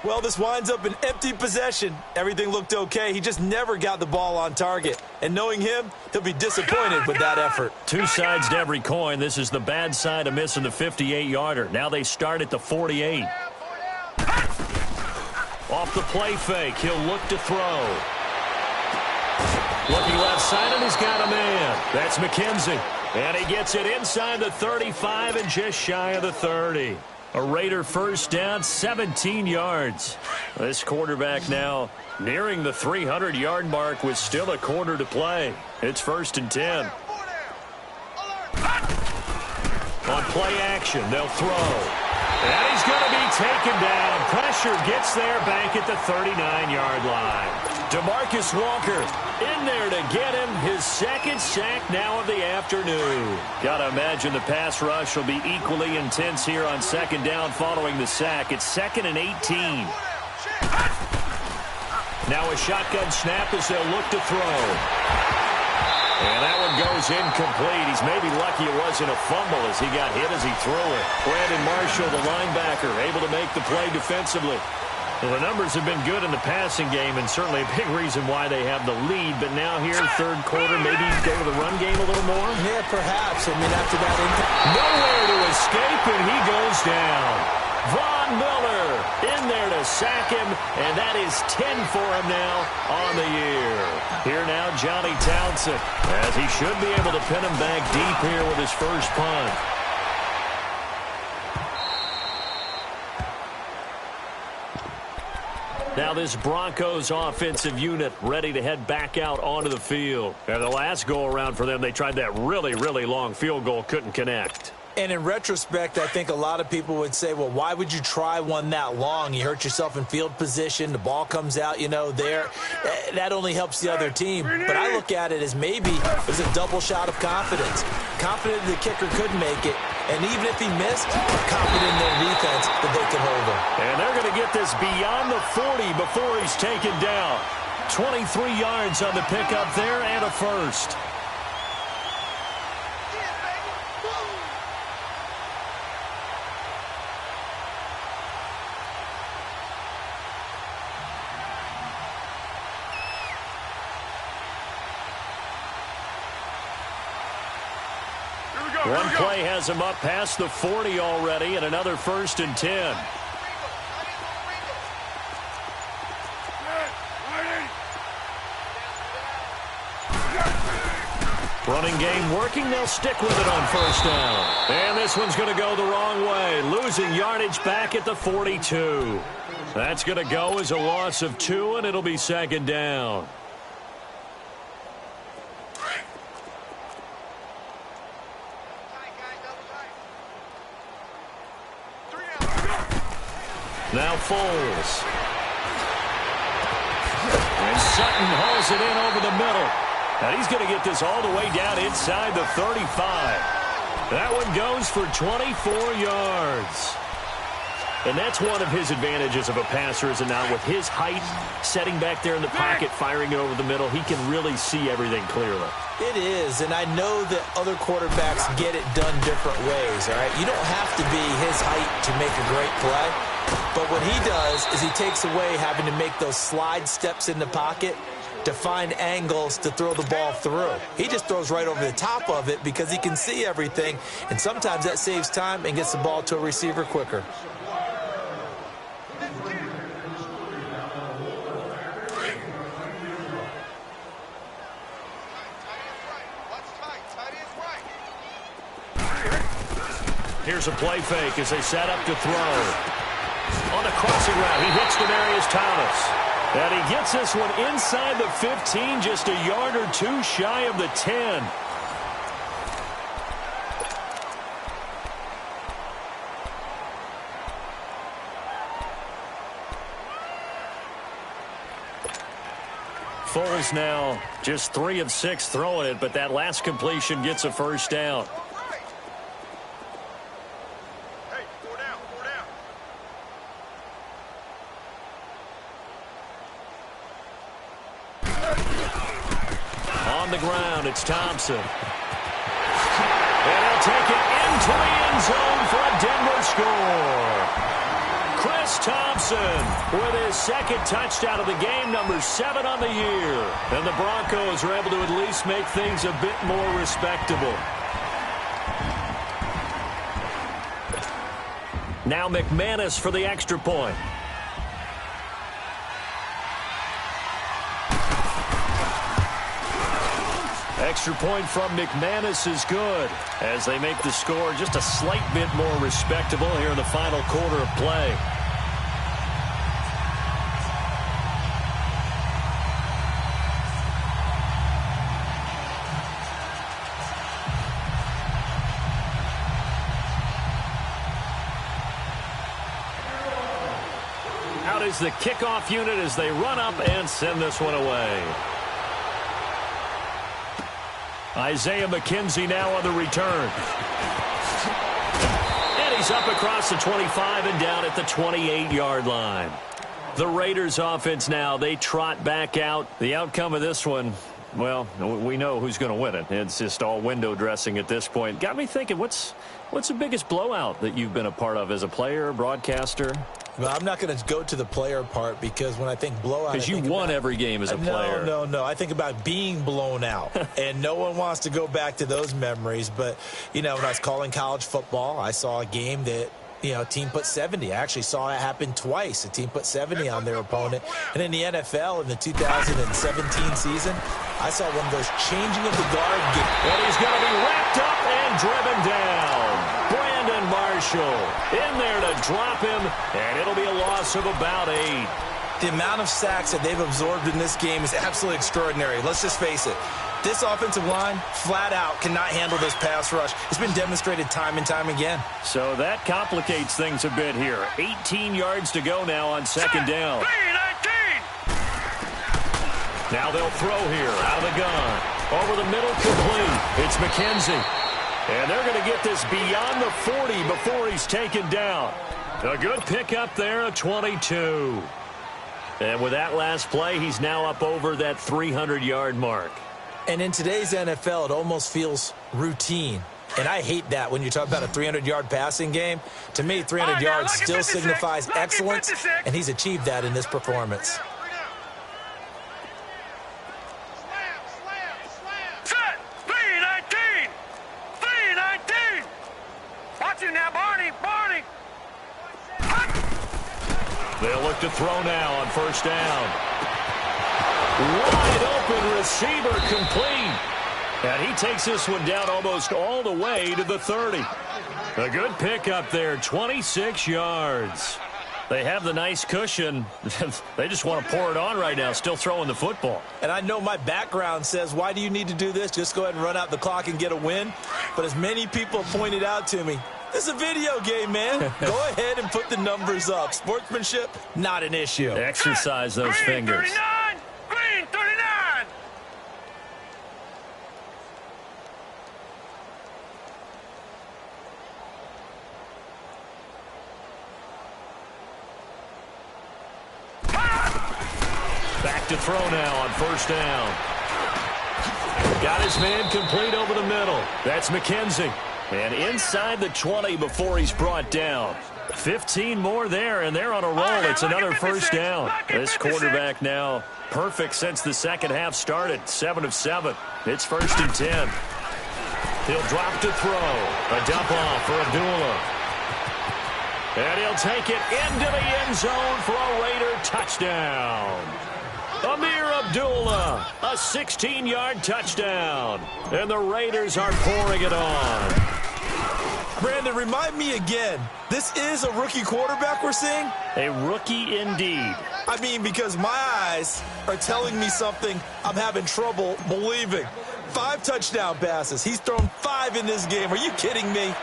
D: Well, this winds up an empty possession. Everything looked okay. He just never got the ball on target. And knowing him, he'll be disappointed with that effort.
C: Two sides to every coin. This is the bad side of missing the 58-yarder. Now they start at the 48. Off the play fake, he'll look to throw. Looking left side, and he's got a man. That's McKenzie. And he gets it inside the 35 and just shy of the 30. A Raider 1st down, 17 yards. This quarterback now nearing the 300-yard mark with still a quarter to play. It's 1st and 10. On play action, they'll throw. And he's going to be taken down. Pressure gets there back at the 39-yard line. DeMarcus Walker in there to get him his 2nd sack now of the afternoon. Got to imagine the pass rush will be equally intense here on 2nd down following the sack. It's 2nd and 18. Now a shotgun snap as they'll look to throw. And that one goes incomplete. He's maybe lucky it wasn't a fumble as he got hit as he threw it. Brandon Marshall, the linebacker, able to make the play defensively. Well, the numbers have been good in the passing game, and certainly a big reason why they have the lead. But now here, 3rd quarter, maybe go to the run game a little more?
D: Yeah, perhaps. I mean, after that...
C: Nowhere to escape, and he goes down. Von Miller in there to sack him, and that is 10 for him now on the year. Here now, Johnny Townsend, as he should be able to pin him back deep here with his first punt. Now this Broncos offensive unit ready to head back out onto the field. And the last go-around for them, they tried that really, really long field goal, couldn't connect.
D: And in retrospect, I think a lot of people would say, well, why would you try one that long? You hurt yourself in field position. The ball comes out, there. That only helps the other team. But I look at it as maybe it was a double shot of confidence. Confident the kicker could make it. And even if he missed, confident in their defense that they can hold him.
C: And they're going to get this beyond the 40 before he's taken down. 23 yards on the pickup there and a first. One play has him up past the 40 already, and another 1st and 10. Running game working. They'll stick with it on 1st down. And this one's going to go the wrong way, losing yardage back at the 42. That's going to go as a loss of 2, and it'll be 2nd down. Now Foles. And Sutton hauls it in over the middle. And he's going to get this all the way down inside the 35. That one goes for 24 yards. And that's one of his advantages of a passer, is it not? With his height, setting back there in the pocket, firing it over the middle, he can really see everything clearly.
D: It is, and I know that other quarterbacks get it done different ways, all right? You don't have to be his height to make a great play. But what he does is he takes away having to make those slide steps in the pocket to find angles to throw the ball through. He just throws right over the top of it because he can see everything, and sometimes that saves time and gets the ball to a receiver quicker.
C: Here's a play fake as they set up to throw. On the crossing route, he hits Demaryius Thomas. And he gets this one inside the 15, just a yard or two shy of the 10. Foles now just 3 of 6 throwing it, but that last completion gets a 1st down. On the ground, it's Thompson. And he'll take it into the end zone for a Denver score. Chris Thompson with his 2nd touchdown of the game, number 7 on the year. And the Broncos are able to at least make things a bit more respectable. Now McManus for the extra point. Extra point from McManus is good as they make the score just a slight bit more respectable here in the final quarter of play. Out is the kickoff unit as they run up and send this one away. Isaiah McKenzie now on the return. And he's up across the 25 and down at the 28-yard line. The Raiders offense now, they trot back out. The outcome of this one, well, we know who's going to win it. It's just all window dressing at this point. Got me thinking, what's the biggest blowout that you've been a part of as a player, broadcaster?
D: Well, I'm not going to go to the player part because when I think blowout,
C: because you won every game as a player.
D: No. I think about being blown out, and no one wants to go back to those memories. But, when I was calling college football, I saw a game that, a team put 70. I actually saw it happen twice. A team put 70 on their opponent. And in the NFL in the 2017 season, I saw one of those changing of the guard games.
C: And he's going to be wrapped up and driven down. Marshall in there to drop him, and it'll be a loss of about 8.
F: The amount of sacks that they've absorbed in this game is absolutely extraordinary. Let's just face it.
D: This offensive line, flat out, cannot handle this pass rush. It's been demonstrated time and time again.
C: So that complicates things a bit here. 18 yards to go now on second down. Now they'll throw here out of the gun. Over the middle, complete. It's McKenzie. And they're going to get this beyond the 40 before he's taken down. A good pickup there, a 22. And with that last play, he's now up over that 300-yard mark.
D: And in today's NFL, it almost feels routine. And I hate that when you talk about a 300-yard passing game. To me, 300 yards still signifies excellence, and he's achieved that in this performance.
E: Set! 319! 319! Watch you now, Barney! Barney!
C: They'll look to throw now on first down. Wide open receiver, complete. And he takes this one down almost all the way to the 30. A good pickup there, 26 yards. They have the nice cushion. They just want to pour it on right now, still throwing the football.
D: And I know my background says, why do you need to do this? Just go ahead and run out the clock and get a win. But as many people pointed out to me, this is a video game, man. Go ahead and put the numbers up. Sportsmanship, not an issue.
C: Exercise those
E: Green
C: fingers.
E: 39! Green 39!
C: Back to throw now on first down. Got his man complete over the middle. That's McKenzie. And inside the 20 before he's brought down. 15 more there, and they're on a roll. It's another first down. This quarterback now perfect since the second half started. 7 of 7. It's first and 10. He'll drop to throw. A dump off for Abdullah. And he'll take it into the end zone for a Raider touchdown. Amir Abdullah, a 16-yard touchdown. And the Raiders are pouring it on.
D: Brandon, remind me again, this is a rookie quarterback we're seeing?
C: A rookie indeed.
D: I mean, because my eyes are telling me something I'm having trouble believing. 5 touchdown passes. He's thrown 5 in this game. Are you kidding me?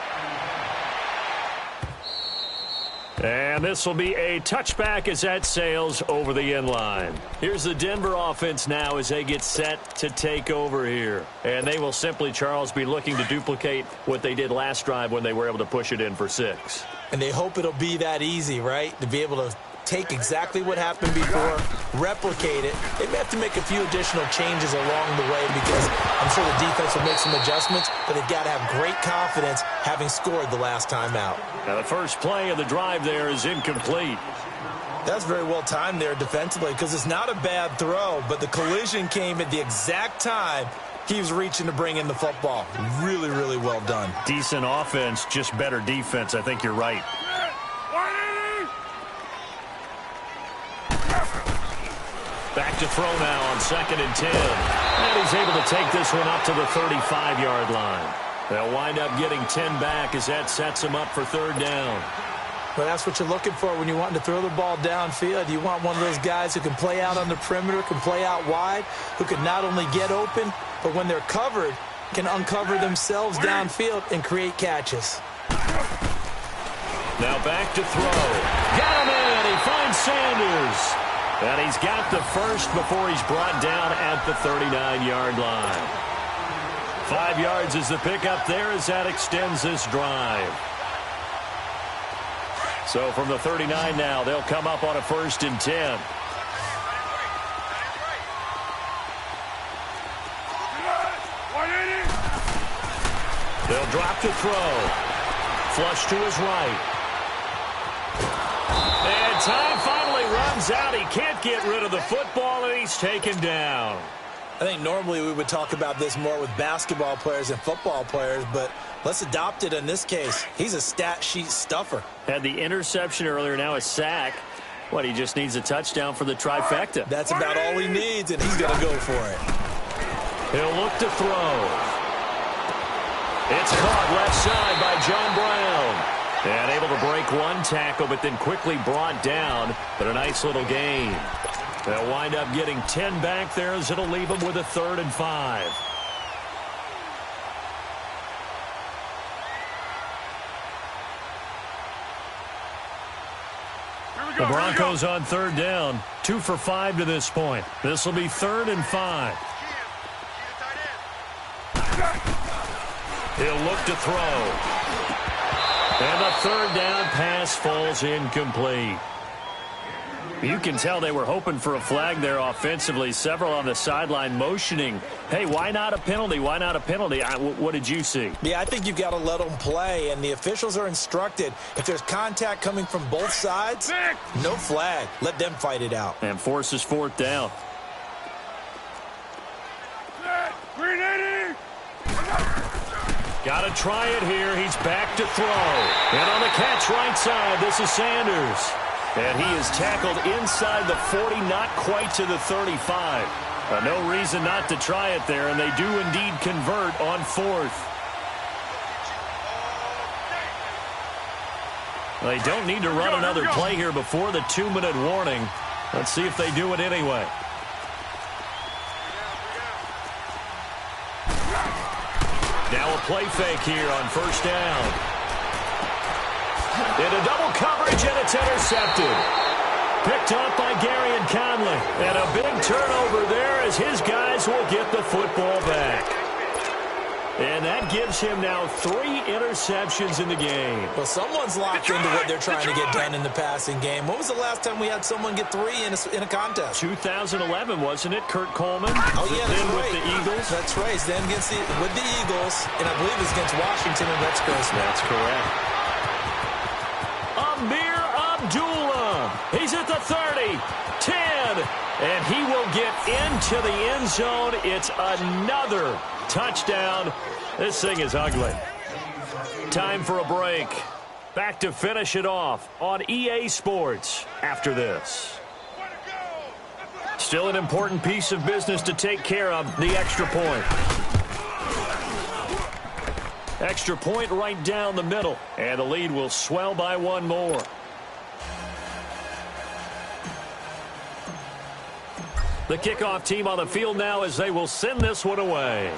C: And this will be a touchback as that sails over the end line. Here's the Denver offense now as they get set to take over here. And they will simply, Charles, be looking to duplicate what they did last drive when they were able to push it in for 6.
D: And they hope it'll be that easy, right? To be able to take exactly what happened before, replicate it. They may have to make a few additional changes along the way because I'm sure the defense will make some adjustments, but they've got to have great confidence having scored the last time out.
C: Now the first play of the drive there is incomplete.
D: That's very well timed there defensively because it's not a bad throw, but the collision came at the exact time he was reaching to bring in the football. Really, really well done.
C: Decent offense, just better defense. I think you're right. Back to throw now on 2nd and 10. And he's able to take this one up to the 35-yard line. They'll wind up getting 10 back as that sets him up for 3rd down.
D: Well, that's what you're looking for when you want to throw the ball downfield. You want one of those guys who can play out on the perimeter, can play out wide, who can not only get open, but when they're covered, can uncover themselves downfield and create catches.
C: Now back to throw. Got him in. He finds Sanders. And he's got the first before he's brought down at the 39-yard line. 5 yards is the pickup there as that extends this drive. So from the 39 now, they'll come up on a 1st and 10. They'll drop to throw. Flush to his right. And time finally runs out. He can't get rid of the football, and he's taken down.
D: I think normally we would talk about this more with basketball players and football players, but let's adopt it in this case. He's a stat sheet stuffer.
C: Had the interception earlier, now a sack. What, he just needs a touchdown for the trifecta.
D: That's about all he needs, and he's going to go for it.
C: He'll look to throw. It's caught left side by John Brown. And able to break one tackle, but then quickly brought down. But a nice little gain. They'll wind up getting 10 back there as it'll leave them with a 3rd and 5. The Broncos on 3rd down. 2 for 5 to this point. This will be 3rd and 5. He'll look to throw. And the 3rd down pass falls incomplete. You can tell they were hoping for a flag there offensively. Several on the sideline motioning, hey, why not a penalty? Why not a penalty? What did you see?
D: Yeah, I think you've got to let them play, and the officials are instructed. If there's contact coming from both sides, no flag. Let them fight it out.
C: And forces 4th down. Got to try it here. He's back to throw. And on the catch right side, this is Sanders. And he is tackled inside the 40, not quite to the 35. No reason not to try it there, and they do indeed convert on 4th. They don't need to run another play here before the 2-minute warning. Let's see if they do it anyway. Now a play fake here on 1st down. Into double coverage, and it's intercepted. Picked up by Gary and Conley. And a big turnover there as his guys will get the football back. And that gives him now 3 interceptions in the game.
D: Well, someone's locked into what they're trying to get done in the passing game. When was the last time we had someone get 3 in a contest?
C: 2011, wasn't it? Kurt Coleman.
D: Oh, yeah, that's right.
C: With the Eagles.
D: That's right. Then with the Eagles, and I believe it's against Washington and Rex Grossman.
C: That's correct. Amir Abdullah. He's at the 30, 10, and he will get into the end zone. It's another touchdown. This thing is ugly. Time for a break. Back to finish it off on EA Sports after this. Still an important piece of business to take care of, the extra point. Extra point right down the middle, and the lead will swell by 1 more. The kickoff team on the field now as they will send this one away.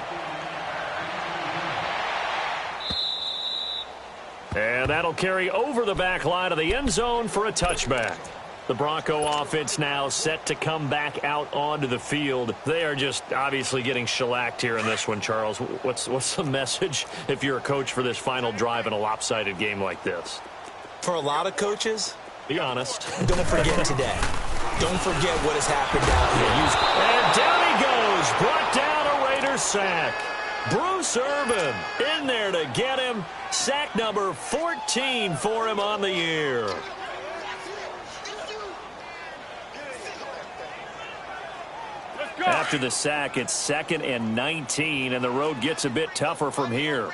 C: And that'll carry over the back line of the end zone for a touchback. The Bronco offense now set to come back out onto the field. They are just obviously getting shellacked here in this one, Charles. What's the message if you're a coach for this final drive in a lopsided game like this?
D: For a lot of coaches,
C: be honest.
D: Don't forget today. Don't forget what has happened out here.
C: And down he goes. Brought down a Raiders sack. Bruce Irvin in there to get him. Sack number 14 for him on the year. After the sack, it's 2nd and 19, and the road gets a bit tougher from here.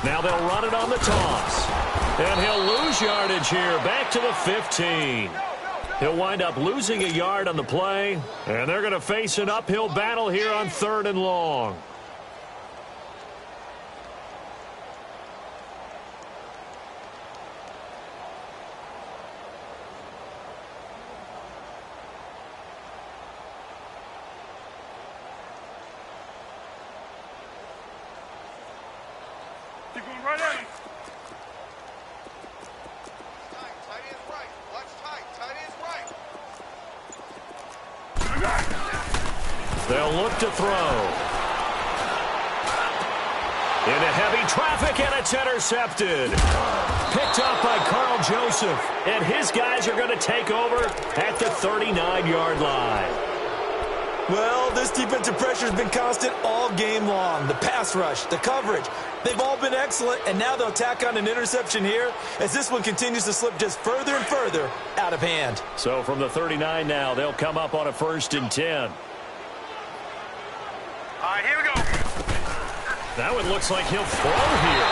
C: Now they'll run it on the toss. And he'll lose yardage here, back to the 15. He'll wind up losing a yard on the play, and they're going to face an uphill battle here on 3rd and long. They'll look to throw. Into heavy traffic, and it's intercepted. Picked up by Carl Joseph, and his guys are going to take over at the 39-yard line.
D: Well, this defensive pressure has been constant all game long. The pass rush, the coverage, they've all been excellent, and now they'll tack on an interception here as this one continues to slip just further and further out of hand.
C: So from the 39 now, they'll come up on a 1st and 10.
E: All right, here we go.
C: That one looks like he'll throw here.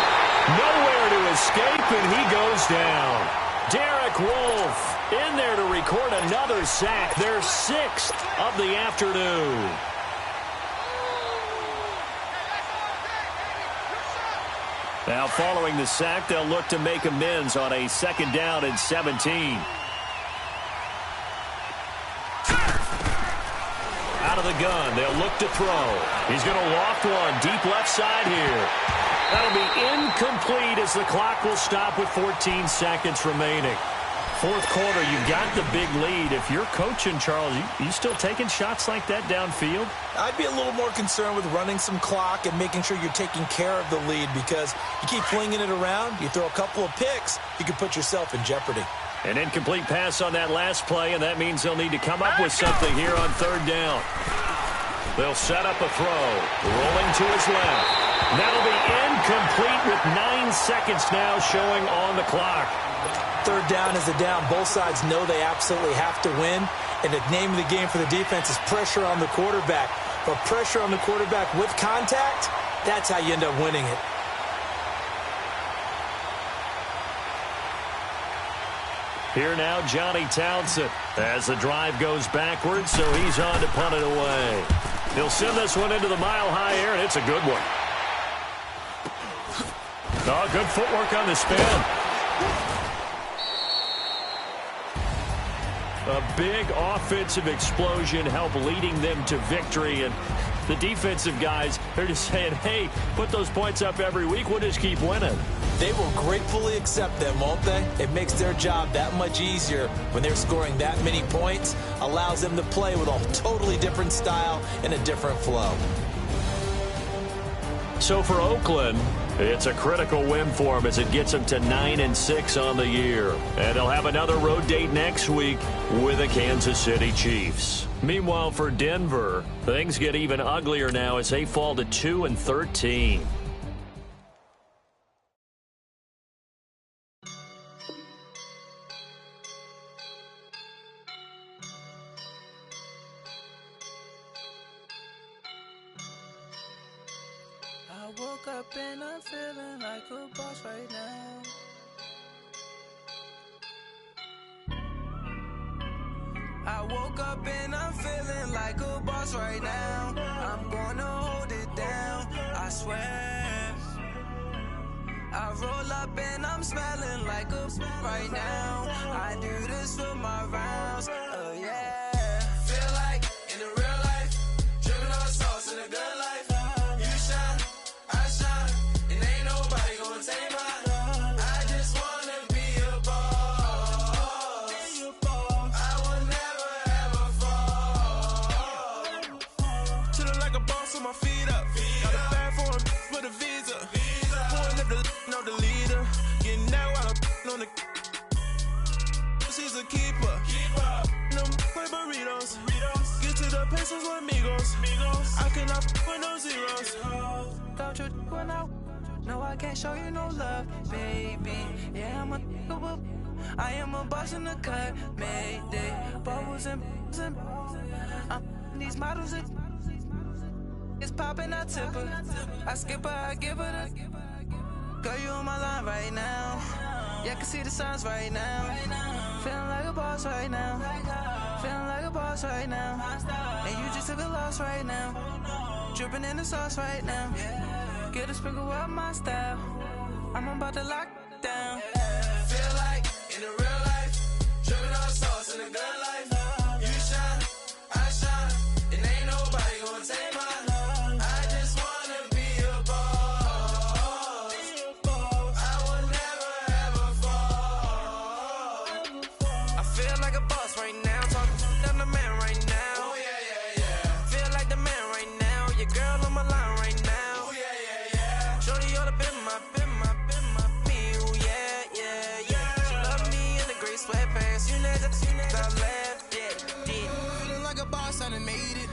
C: Nowhere to escape, and he goes down. Derek Wolfe in there to record another sack, their 6th of the afternoon. Now following the sack, they'll look to make amends on a 2nd down and 17. Out of the gun, they'll look to throw. He's going to loft one deep left side here. That'll be incomplete as the clock will stop with 14 seconds remaining. 4th quarter, you've got the big lead. If you're coaching, Charles, you still taking shots like that downfield?
D: I'd be a little more concerned with running some clock and making sure you're taking care of the lead, because you keep flinging it around, you throw a couple of picks, you can put yourself in jeopardy.
C: An incomplete pass on that last play, and that means they'll need to come up with something here on 3rd down. They'll set up a throw, rolling to his left. That'll be incomplete with 9 seconds now showing on the clock.
D: 3rd down is a down. Both sides know they absolutely have to win, and the name of the game for the defense is pressure on the quarterback. But pressure on the quarterback with contact, that's how you end up winning it.
C: Here now, Johnny Townsend, as the drive goes backwards, so he's on to punt it away. He'll send this one into the mile-high air, and it's a good one. Oh, good footwork on the spin. A big offensive explosion helped leading them to victory, and the defensive guys, they're just saying, hey, put those points up every week, we'll just keep winning.
D: They will gratefully accept them, won't they? It makes their job that much easier when they're scoring that many points, allows them to play with a totally different style and a different flow.
C: So for Oakland, it's a critical win for them as it gets them to 9-6 on the year. And they'll have another road date next week with the Kansas City Chiefs. Meanwhile, for Denver, things get even uglier now as they fall to 2-13.
B: I woke up and I'm feeling like a boss right now. I woke up and I'm feeling like a boss right now. I'm gonna hold it down, I swear. I roll up and I'm smelling like a right now. I do this for my rounds, oh yeah. Feel like in the real life, dripping on sauce in a good life. You shine, I shine, and ain't nobody gonna take mine. I just wanna be a boss. I will never ever fall. Chillin' like a boss with my feet up. Got a bag for him with a visa. Pulling up the leader. Getting that while I'm on the. She's a keeper. Them play burritos. Get to the pesos with amigos. I cannot with no zeros. Don't you when no, I can't show you no love, baby. Yeah, I am a boss in the cut, Mayday. Bubbles and these models it's popping, I tip her. I skip her, I give her the. Girl, you on my line right now. Yeah, I can see the signs right now. Feeling like a boss right now. Feeling like a boss right now. And you just took a loss right now. Dripping in the sauce right now. Get a sprinkle up my style. I'm about to lock down. Feel like in the real life, dripping on sauce in a good life. You shine, I shine, and ain't nobody gonna take mine. I just wanna be a boss. I will never ever fall. I feel like a boss right now, talking to the man right now. Oh yeah. Feel like the man right now. Your girl on my line right now. Oh yeah. Shorty all up in my me. Oh yeah. She love me in the gray sweatpants. You never I left. Yeah. Feeling like a boss, I done made it.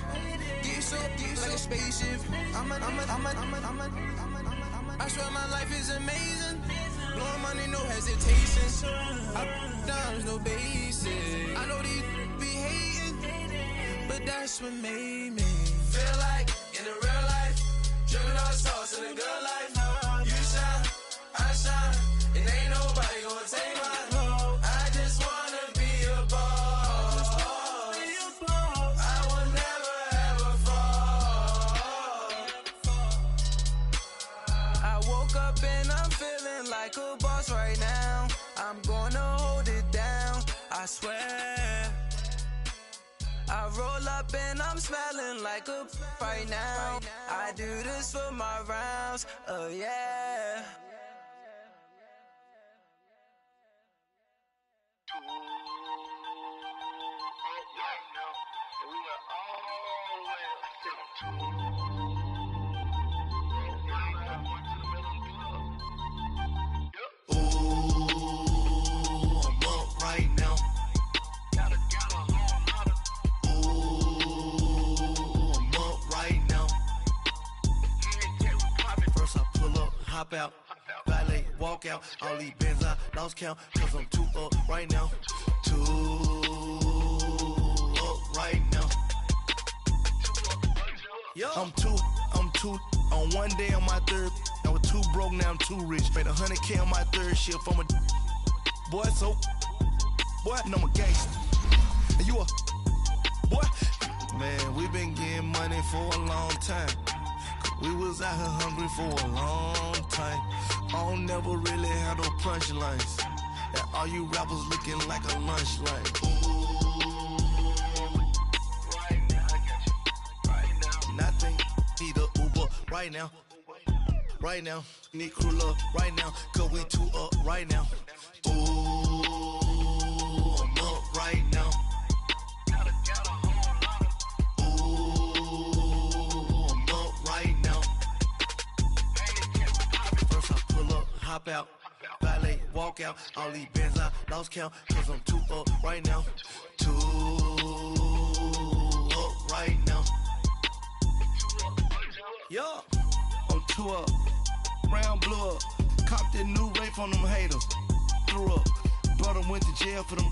B: Get so like a spaceship. I swear my life is amazing. Blowing money, no hesitation. I dimes, no basic. I know these be hating, but that's what made me feel like in the real life, dripping on sauce in a good life. You shine, I shine, and ain't nobody gonna take mine. I just wanna be a boss. I will never ever fall. I woke up and I'm
F: I'm gonna hold it down, I swear. I roll up and I'm smelling like a right now. I do this for my rounds, oh yeah.
G: Hop out, valet, walk out. All these bands I lost count, cause I'm too up right now. Too up right now. I'm too on one day on my third. I was too broke, now I'm too rich. Made 100K on my third shift. I'm a boy, so boy, and I'm a gangster. And you a boy. Man, we been getting money for a long time. We was out here hungry for a long time. I don't never really have no punchlines. And all you rappers looking like a lunch line. Right now, I got you. Right now. Nothing, need a Uber right now. Right now, need crew love right now. Cause we too up right now. Ooh, I'm up right now. Hop out, valet, walk out. All these bands I lost count, cause I'm too up right now. Too up right now. Yeah, I'm too up. Round blew up. Copped that new rape on them haters. Threw up. Brother went to jail for them.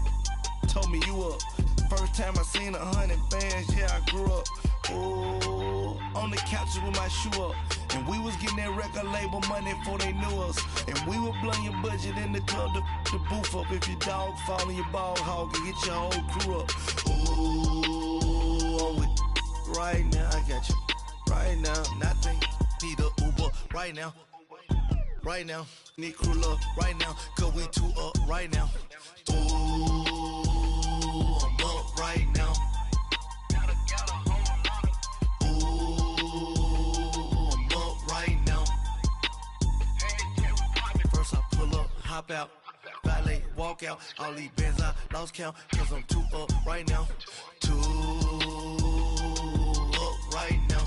G: Told me you up. First time I seen 100 bands, yeah, I grew up. Ooh, on the couches with my shoe up. And we was getting that record label money before they knew us. And we were blowing your budget in the club to the booth up. If your dog fall in your ball hog and get your whole crew up. Ooh, I'm with right now, I got you. Right now, nothing, need a Uber right now. Right now, need crew love right now. Cause we too up right now. Ooh, I'm up right now. Hop out, valet, walk out. All these bands I lost count, cause I'm too up right now. Too up right now.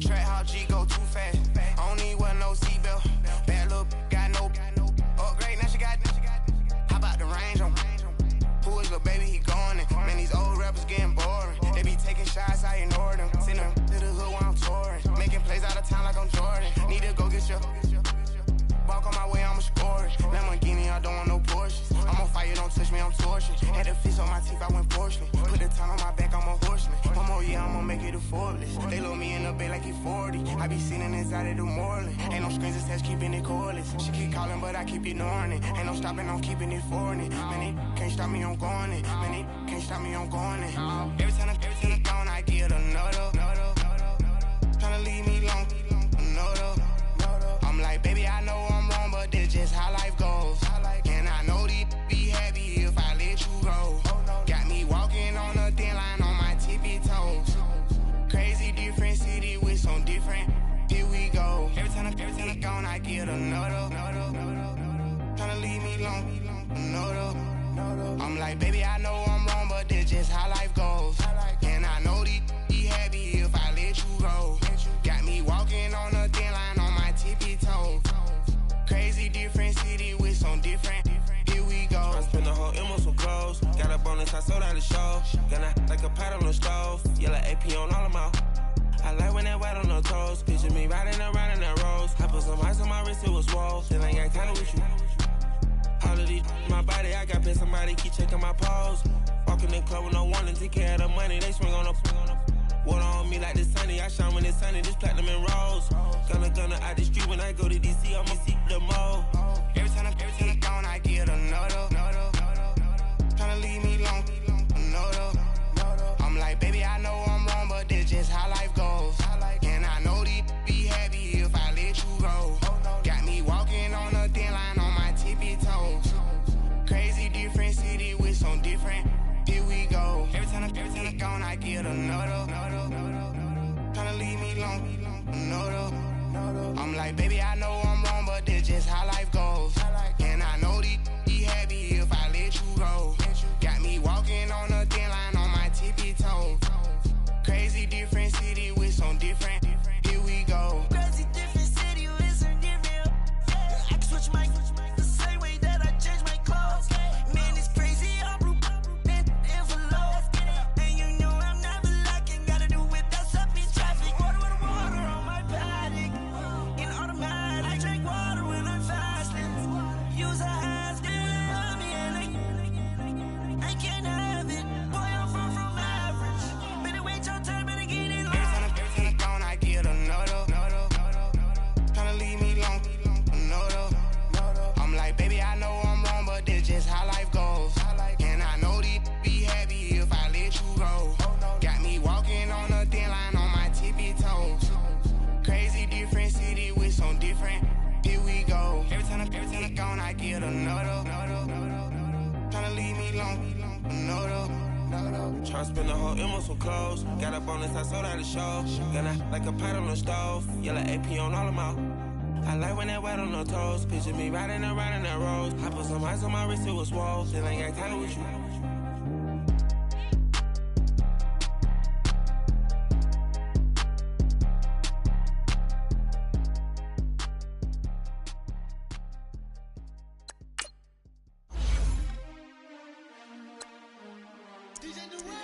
H: Track how G go too fast. I don't need wear no seatbelt. Bad look, got no upgrade. Now she got. How about the range on? Who is little baby? He gone. Man, these old rappers getting boring. They be taking shots, I ignore them. Send them to the hood while I'm touring. Making plays out of town like I'm Jordan. Need to go get your. Walk on my way, I'ma score it. Lamborghini, I don't want no Porsches. I'm on fire, don't touch me, I'm torching. Had a fish on my teeth, I went porcelain. Put the time on my back, I'm a horseman. One more year, I'ma make it a Forbes. They load me in the bay like he 40. I be sitting inside of the Moreland. Ain't no screens attached, keeping it cordless. She keep calling, but I keep ignoring it. Ain't no stopping, I'm keeping it foreign it. Man, they can't stop me, I'm going it. Man, they can't stop me, I'm going it. Every time I'm gone, I get another. Tryna leave me long, another. I'm like, baby, I know I'm wrong, but this just how life goes. And I know these be happy if I let you go. Got me walking on a thin line on my tippy toes. Crazy different city with some different. Here we go. Every time I'm gone, I get another. Tryna leave me long, another. I'm like, baby, I know I'm wrong, but this just how life goes. And I know these be happy if I let you go. Got me walking on a thin line on my tippy toes. Crazy different city with some different. Here we go. I spent the whole M on some clothes. Got a bonus, I sold out the show. Gonna like a pot on the stove. Yellow AP on all of my. I like when that white on the toes. Picture me riding around in that rose. I put some ice on my wrist, it was swole. Then I got kinda with you. All of these my body, I got paid somebody keep checking my pose. Walking in club with no warning, take care of the money, they swing on the.
I: Water on me like the sunny, I shine when it's sunny, this platinum and rose. Gunna out the street when I go to DC, I'ma see the mo.
H: Every time I gone, I get another. Tryna leave me alone, another. I'm like, baby, I know I'm wrong, but this just how life goes. And I know these be happy if I let you go. Got me walking on a thin line on my tippy toes. Crazy different city with some different. Here we go. Every time I gone, I get another. Tryna leave me alone, another. I'm like, baby, I know I'm wrong, but this just how life goes. And I know these be happy if I let you go. Got me walking on a thin line on my tippy toes. Crazy different city with some different. Here we go.
F: Crazy different city with some different. I can switch my the same way that I change my clothes. Man, it's crazy. I'm blue envelope. And you know I'm never lacking. Gotta do it. That's up in traffic. Water with water on my paddock. In automatic. I drink water when I'm fasting. Use a has on me and I can't have it. Boy, I'm far from average. Better wait your turn, better get in line.
H: Every time I gone, I get another. Tryna leave me alone, another. I'm like, baby, I know I'm wrong, but this just how life goes. And I know these be happy if I let you go. Got me walking on a thin line on my tippy toes. Crazy different city with some different. Here we go. Every time I gone, I get another. Tryna leave me alone, another.
I: Tryna spend the whole M on some clothes. Got up on this, I sold out the show. Gonna like a pot on the stove. Yellow AP on all of them. I like when that wet on the toes. Picture me riding around in that rose. I put some ice on my wrist, it was swole. Then I got tired with you.
A: DJ Durant.